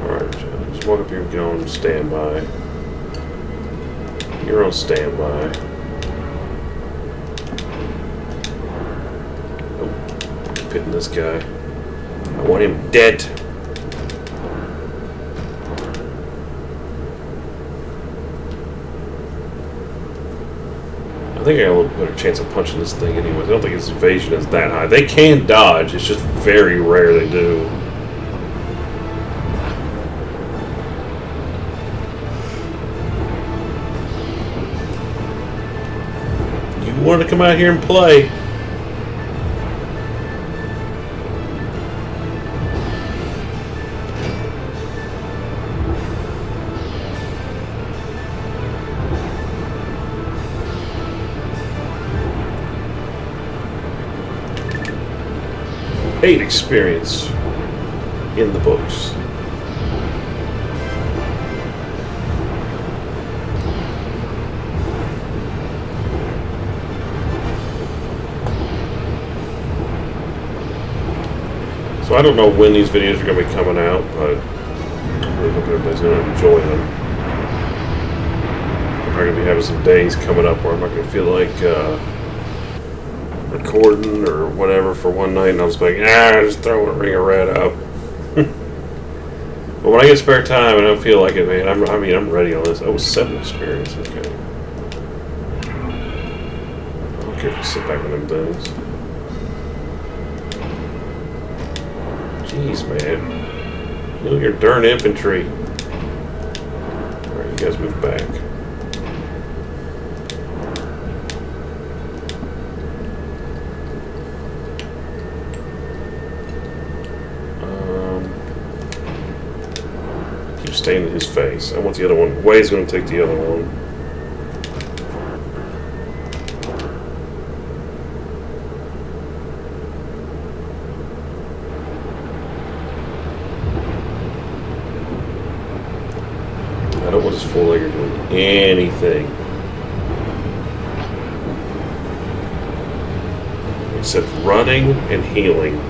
Alright, just walk up here and get on standby. You're on standby. Oh, keep hitting this guy. I want him dead. think I got a little better chance of punching this thing anyways. I don't think its evasion is that high. They can dodge, it's just very rare they do. You want to come out here and play? Experience in the books. So I don't know when these videos are going to be coming out, but I really hope everybody's going to enjoy them. I'm probably going to be having some days coming up where I'm not going to feel like recording or whatever for one night, and I was like, just throw a ring of red up. But when I get spare time and I don't feel like it, man, I'm ready on this. Oh, 7 experience, okay. I don't care if you sit back on them things. Jeez, man. Heal your darn infantry. Alright, you guys move back. Staying in his face. I want the other one. Way's going to take the other one. I don't want his four-legger doing anything except running and healing.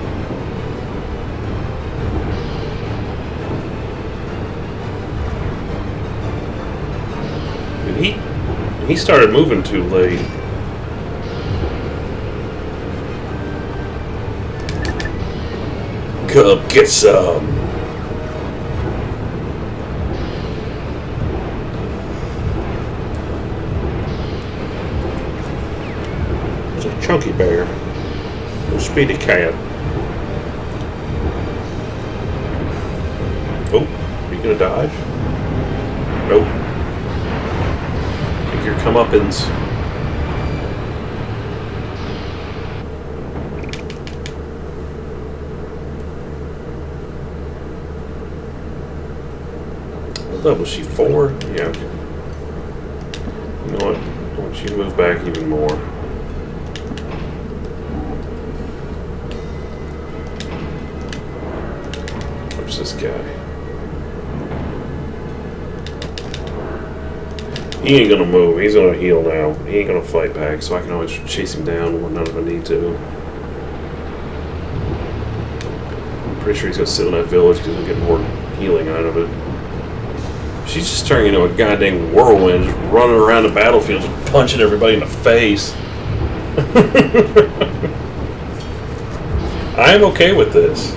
He started moving too late. Come get some. It's a chunky bear. A speedy cat. Oh, are you gonna dodge? Nope. Your comeuppance. What level is she? 4? Yeah, okay. You know what? I want you to move back even more. Where's this guy? He ain't gonna move. He's gonna heal now. He ain't gonna fight back, so I can always chase him down and whatnot if I need to. I'm pretty sure he's gonna sit in that village because he'll get more healing out of it. She's just turning into a goddamn whirlwind, just running around the battlefield, just punching everybody in the face. I am okay with this.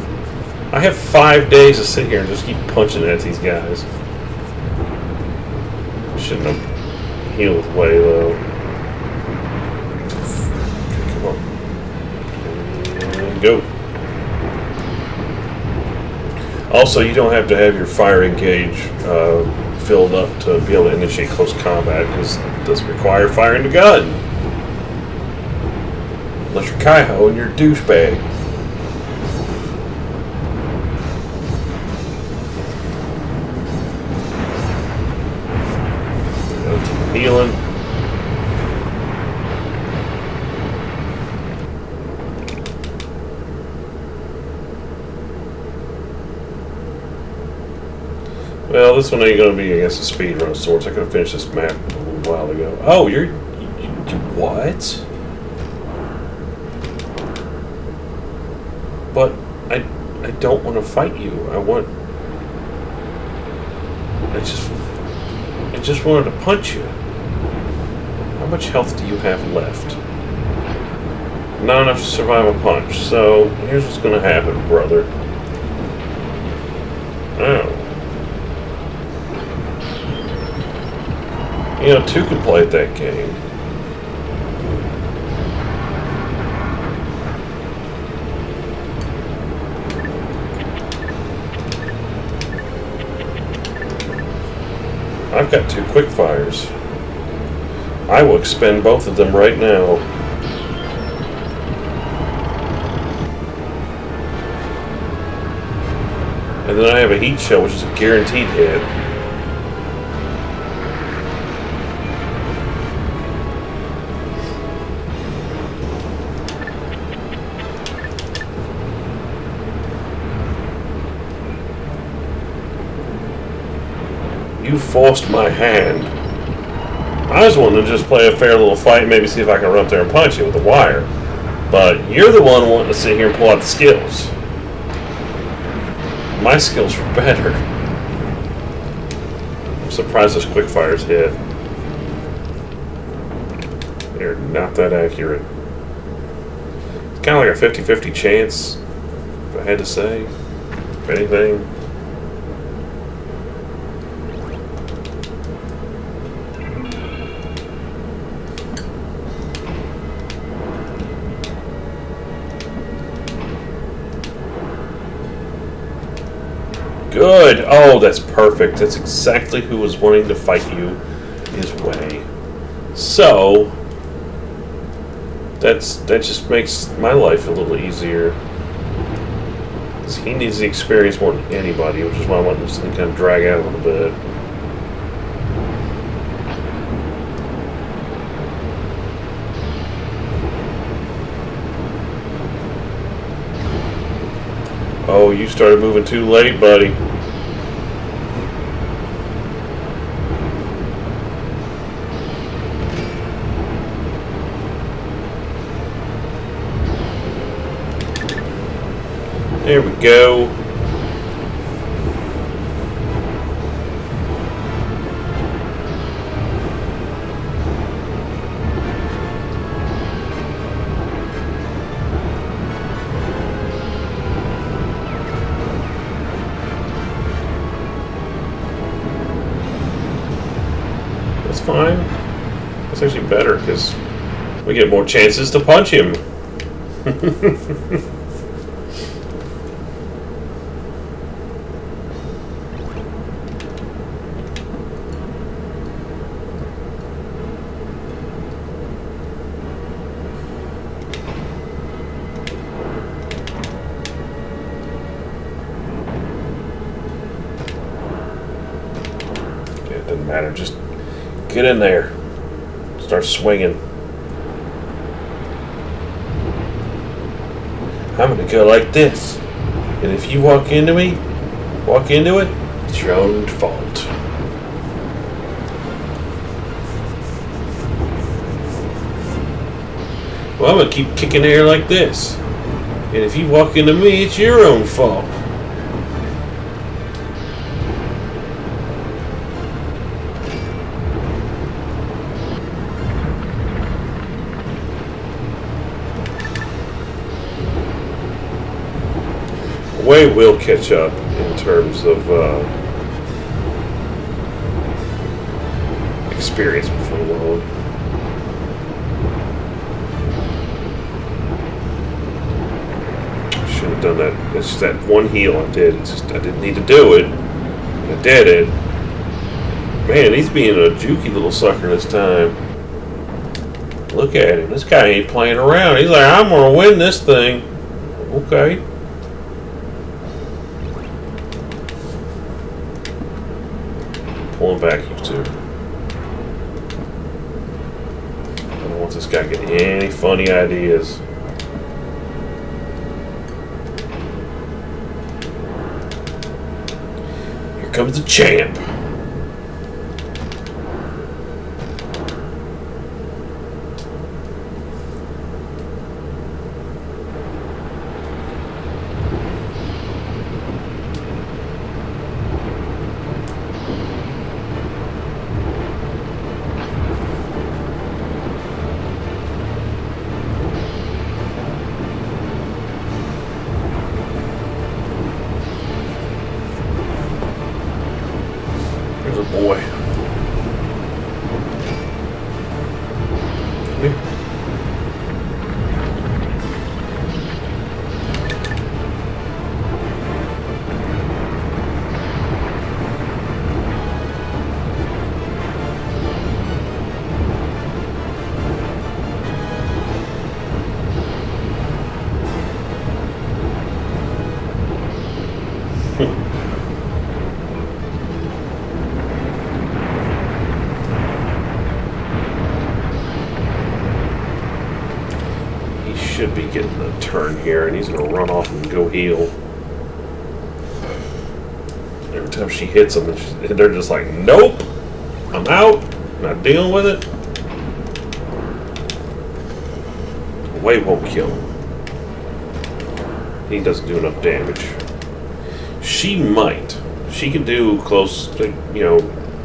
I have 5 days to sit here and just keep punching at these guys. Shouldn't have healed way though. Come on. And go. Also, you don't have to have your firing gauge filled up to be able to initiate close combat because it doesn't require firing the gun. Unless you're Kaiho and you're a douchebag. Healing. Well, this one ain't gonna be, I guess, a speed run of sorts. I could have finished this map a little while ago. Oh, you what? But I don't want to fight you. I just wanted to punch you. How much health do you have left? Not enough to survive a punch. So here's what's gonna happen, brother. Oh. You know, 2 can play at that game. I've got 2 quick fires. I will expend both of them right now. And then I have a heat shell, which is a guaranteed hit. You forced my hand. I was wanting to just play a fair little fight, maybe see if I can run up there and punch you with the wire. But you're the one wanting to sit here and pull out the skills. My skills were better. I'm surprised those quick fires hit. They're not that accurate. It's kind of like a 50-50 chance, if I had to say. If anything. Good. Oh, that's perfect. That's exactly who was wanting to fight you his way. So that just makes my life a little easier. 'Cause he needs the experience more than anybody, which is why I want this to kind of drag out a little bit. Oh, you started moving too late, buddy. There we go. That's fine. That's actually better because we get more chances to punch him. It doesn't matter. Just get in there. Start swinging. I'm going to go like this. And if you walk into it, it's your own fault. Well, I'm going to keep kicking air like this. And if you walk into me, it's your own fault. Way will catch up in terms of experience before long. Should have done that. It's just that one heal I did. It's just I didn't need to do it. I did it. Man, he's being a jukey little sucker this time. Look at him. This guy ain't playing around. He's like, I'm gonna win this thing. Okay. Pulling back, you two. I don't want this guy getting any funny ideas. Here comes the champ. Boy. Come here. should be getting a turn here, and he's going to run off and go heal. Every time she hits them, and they're just like, nope, I'm out, not dealing with it. Weight won't kill him. He doesn't do enough damage. She might. She can do close to, you know,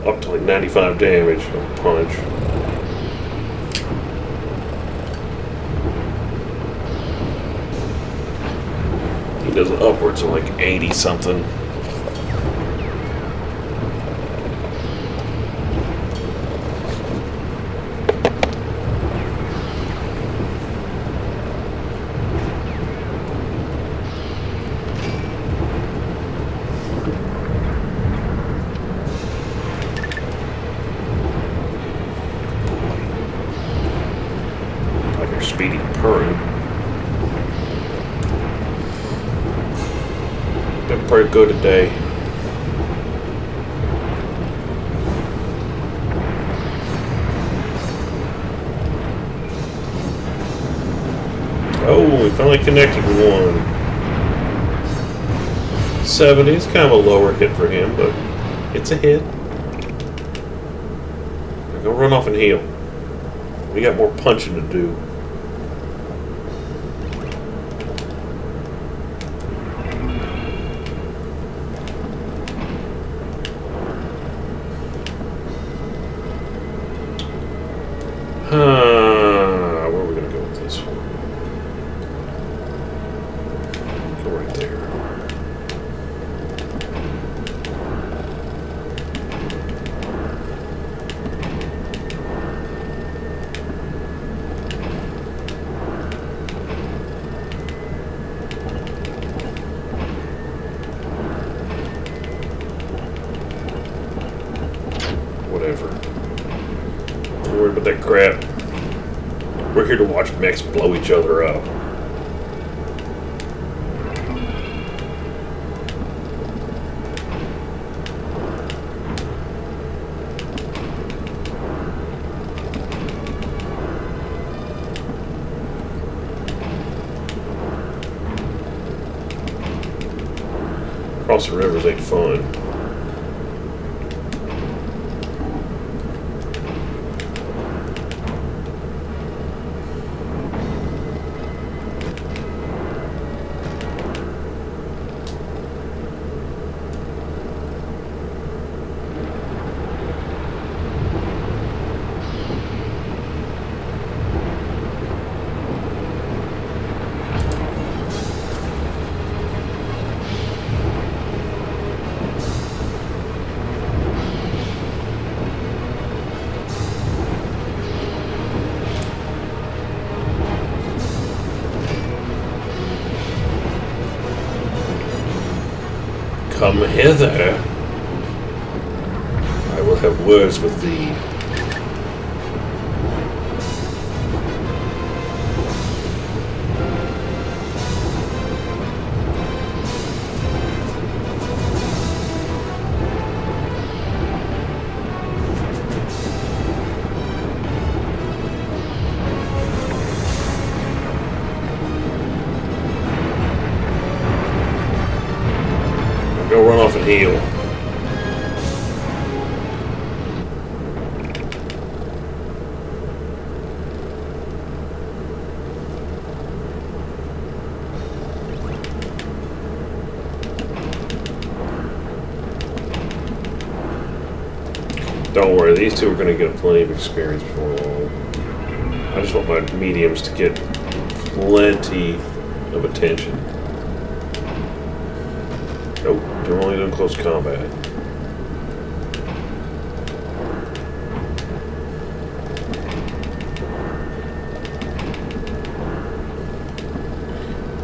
up to like 95 damage on a punch. He does upwards of like 80 something. Speedy purring. Been pretty good today. Oh, we finally connected with one. 70 is kind of a lower hit for him, but it's a hit. Go run off and heal. We got more punching to do. Where are we going to go with this one? Go right there. Whatever. Don't worry about that crap. We're here to watch mechs blow each other up. Crossing rivers ain't fun. Come hither. I will have words with thee. Go run off and heal. Don't worry, these two are going to get plenty of experience before long. I just want my mediums to get plenty of attention. Nope, they're only doing close combat.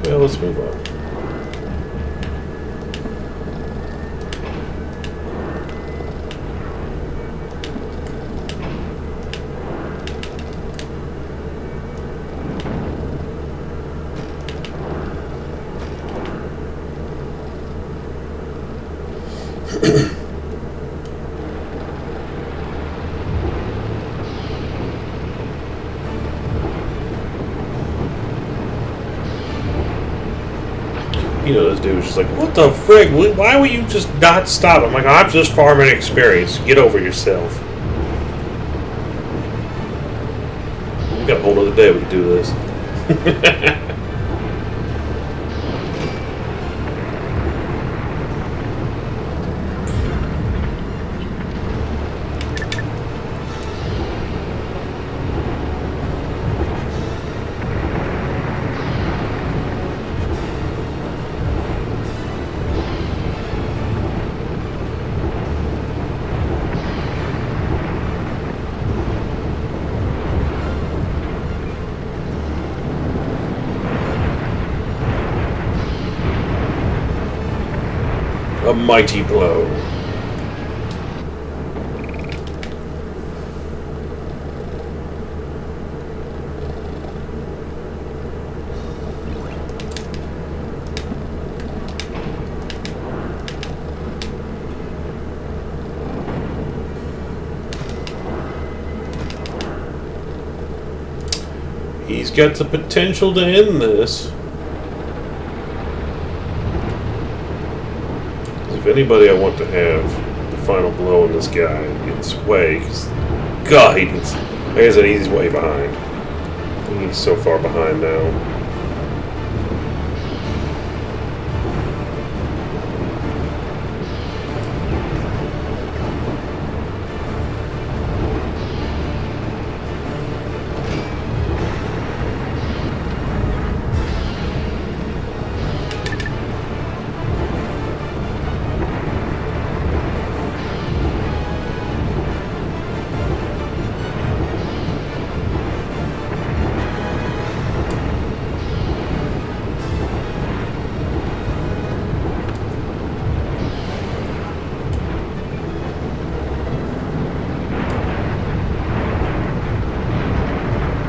Well, let's move on. dude. She's like, what the frig? Why would you just not stop? I'm like, I'm just farming experience. Get over yourself. We got a whole other day we can do this. A mighty blow. He's got the potential to end this. If anybody I want to have the final blow on this guy, it's Way. God, he's, I guess he's way behind. He's so far behind now.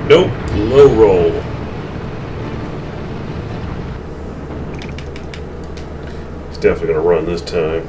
Nope, low roll. He's definitely going to run this time.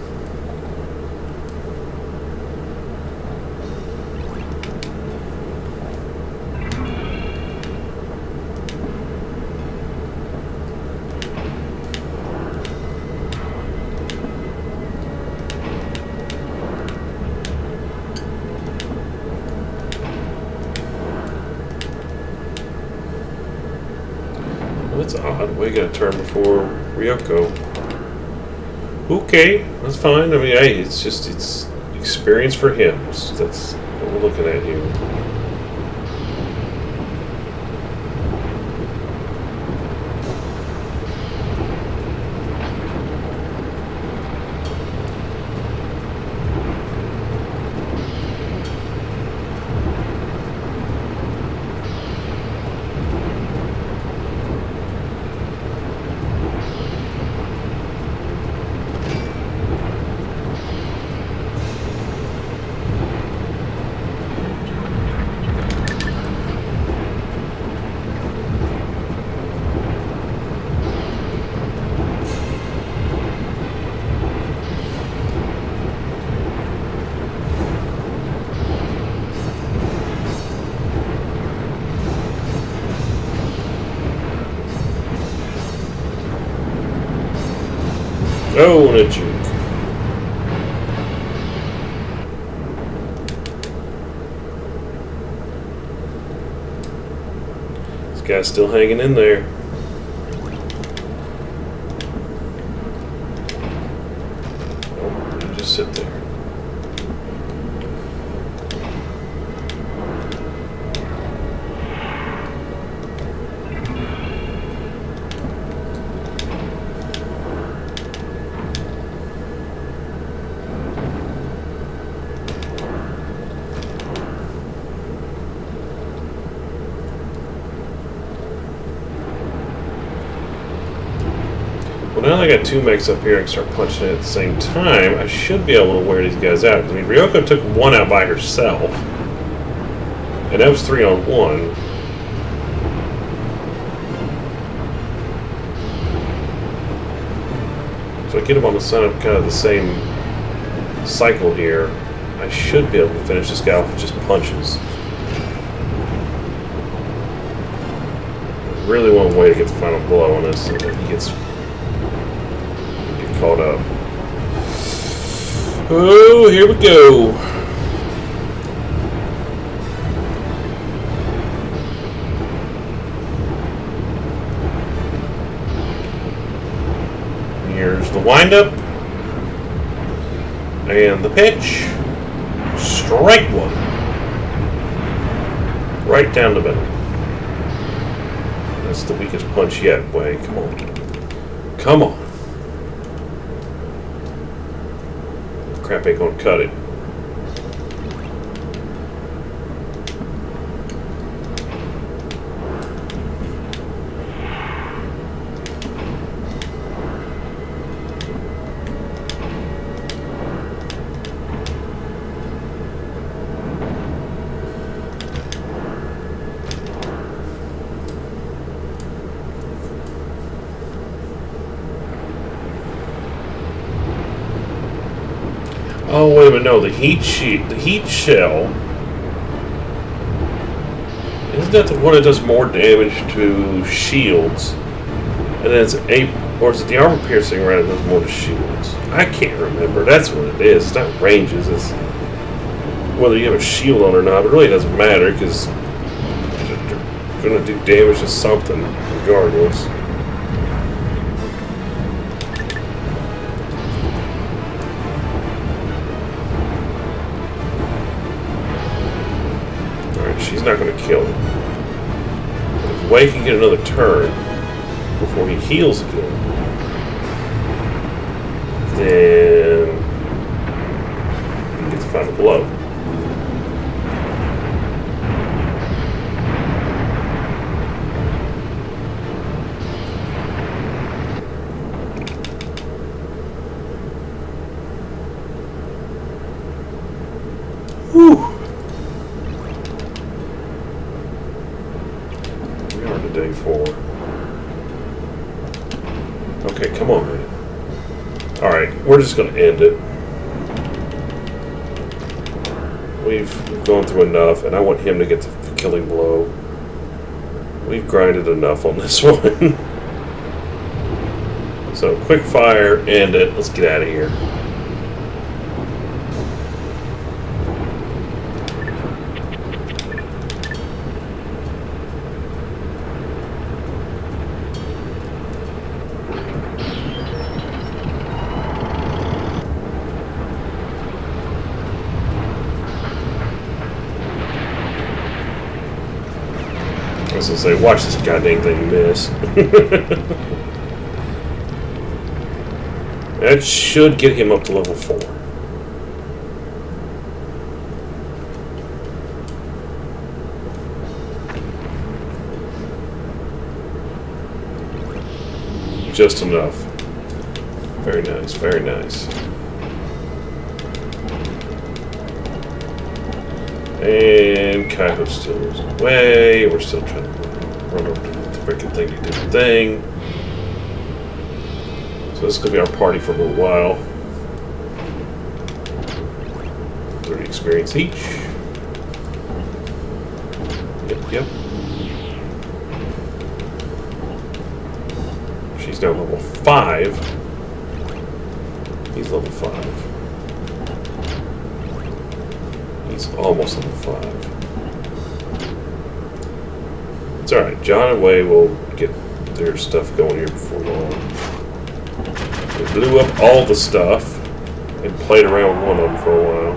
That's odd. We got a turn before Ryoko. Okay, that's fine. I mean, hey, it's experience for him. That's what we're looking at here. Oh, what a juke. This guy's still hanging in there. Oh, you just sit there. Well, now that I got two mechs up here and start punching it at the same time, I should be able to wear these guys out. I mean, Ryoko took one out by herself, and that was 3-on-1. So I get them on the side of kind of the same cycle here. I should be able to finish this guy off with just punches. I really want a way to get the final blow on this so that he gets caught up. Oh, here we go. Here's the windup. And the pitch. Strike one. Right down the middle. That's the weakest punch yet, Way. Come on. Come on. Crap ain't gonna cut it. Oh, wait a minute, no, the heat shell, isn't that the one that does more damage to shields? And then it's or is it the armor piercing round that does more to shields? I can't remember, that's what it is, it's not ranges, it's whether you have a shield on or not, it really doesn't matter, because you're going to do damage to something, regardless. She's not going to kill him. If Wei can get another turn before he heals again, then he gets to find a blow. Whew. Day 4. Okay, come on, man. Alright, we're just going to end it. We've gone through enough, and I want him to get the killing blow. We've grinded enough on this one. So, quick fire, end it. Let's get out of here. I was gonna say, watch this goddamn thing miss. That should get him up to level 4. Just enough. Very nice, very nice. And Kaiho still is away. We're still trying to run over to the freaking thing to do the thing. So this is going to be our party for a little while. 30 experience each. Yep. She's now level 5. He's level 5. He's almost level 5. It's alright. John and Wei will get their stuff going here before long. They blew up all the stuff and played around with one of them for a while.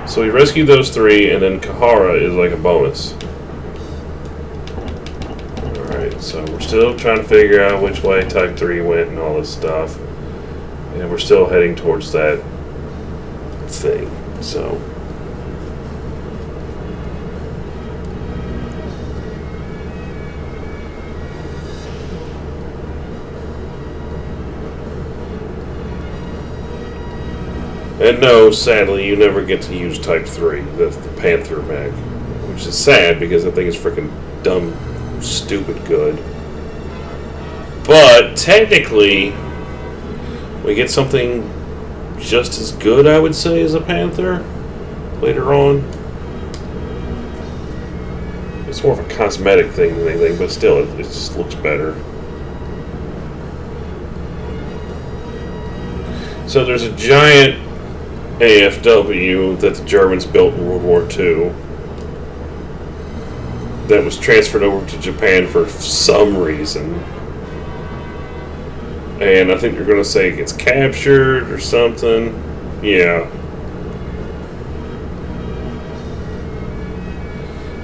So we rescued those 3, and then Kahara is like a bonus. Alright, so we're still trying to figure out which way Type 3 went and all this stuff. And we're still heading towards that thing, so. And no, sadly, you never get to use Type 3, the Panther mech. Which is sad, because that thing is freaking dumb, stupid good. But, technically, we get something just as good, I would say, as a Panther later on. It's more of a cosmetic thing than anything, but still, it just looks better. So there's a giant AFW that the Germans built in World War II that was transferred over to Japan for some reason. And I think they're going to say it gets captured or something. Yeah.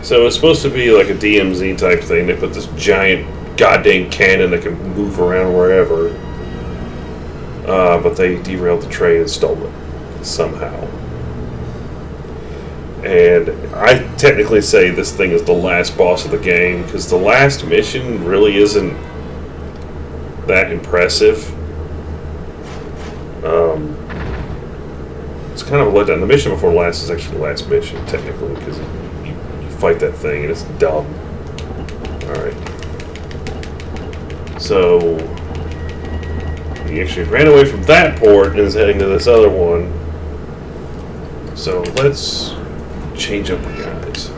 So it's supposed to be like a DMZ type thing. They put this giant goddamn cannon that can move around wherever. But they derailed the train and stole it somehow. And I technically say this thing is the last boss of the game, because the last mission really isn't that impressive. It's kind of a letdown. The mission before last is actually the last mission, technically, because you fight that thing and it's dumb. Alright. So he actually ran away from that port and is heading to this other one. So let's change up the guys.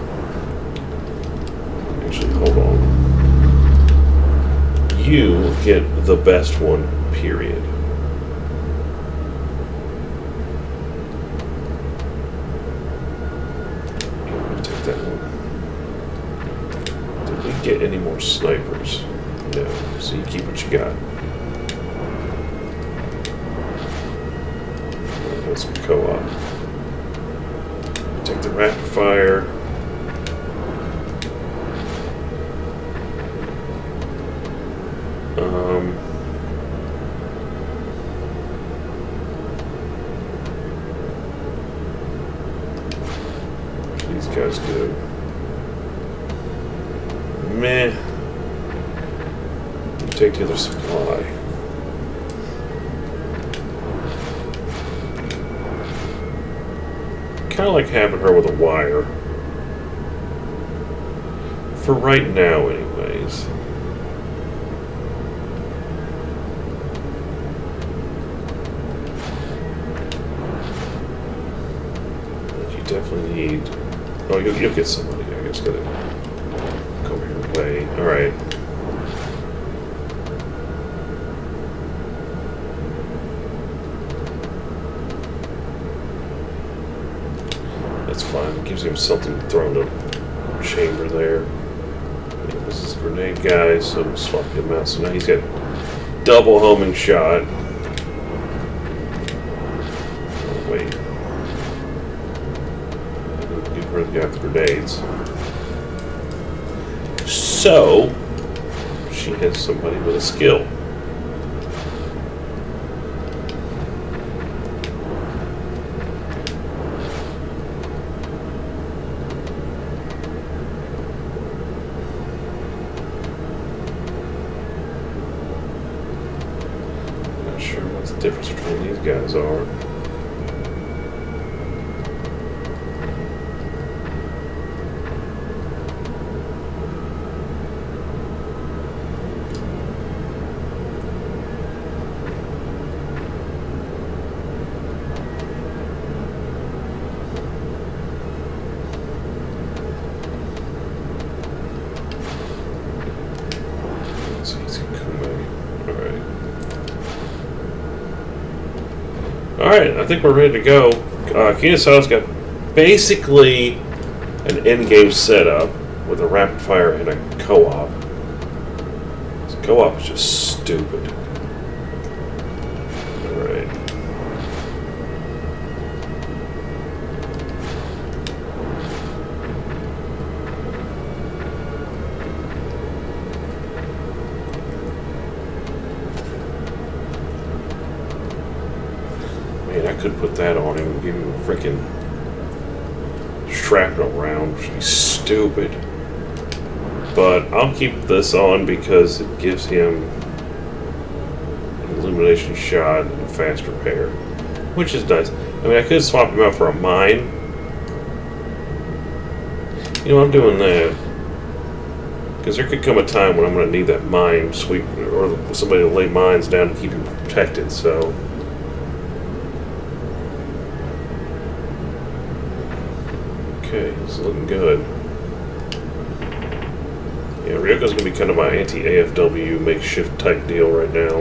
Actually, hold on. You get the best one, period. I'll take that one. Did we get any more snipers? No. So you keep what you got. That's some co-op. Take the rapid fire. These guys do. Meh. Take the other supply. Kind of like having her with a wire. For right now, anyways. But you definitely need... Oh, you'll get somebody. I guess gotta go your way. Alright. That's fine. It gives him something to throw in the chamber there. Yeah, this is a grenade guy, so we'll swap him out. So now he's got double homing shot. Oh, wait. Give her the guy with the grenades. So, she has somebody with a skill. Sure what the difference between these guys are. So he's a Kume. Alright. Alright, I think we're ready to go. Kinosawa's got basically an in-game setup with a rapid fire and a co-op. This co-op is just stupid. Alright. Man, I could put that on him and give him a freaking shrapnel round, which would be stupid. But I'll keep this on because it gives him an illumination shot and fast repair, which is nice. I mean, I could swap him out for a mine. You know, I'm doing that because there could come a time when I'm going to need that mine sweep or somebody to lay mines down to keep him protected. So. Okay, this is looking good. Yeah, Ryoko's gonna be kind of my anti-AFW makeshift type deal right now.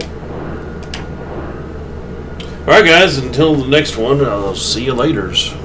Alright guys, until the next one, I'll see you laters.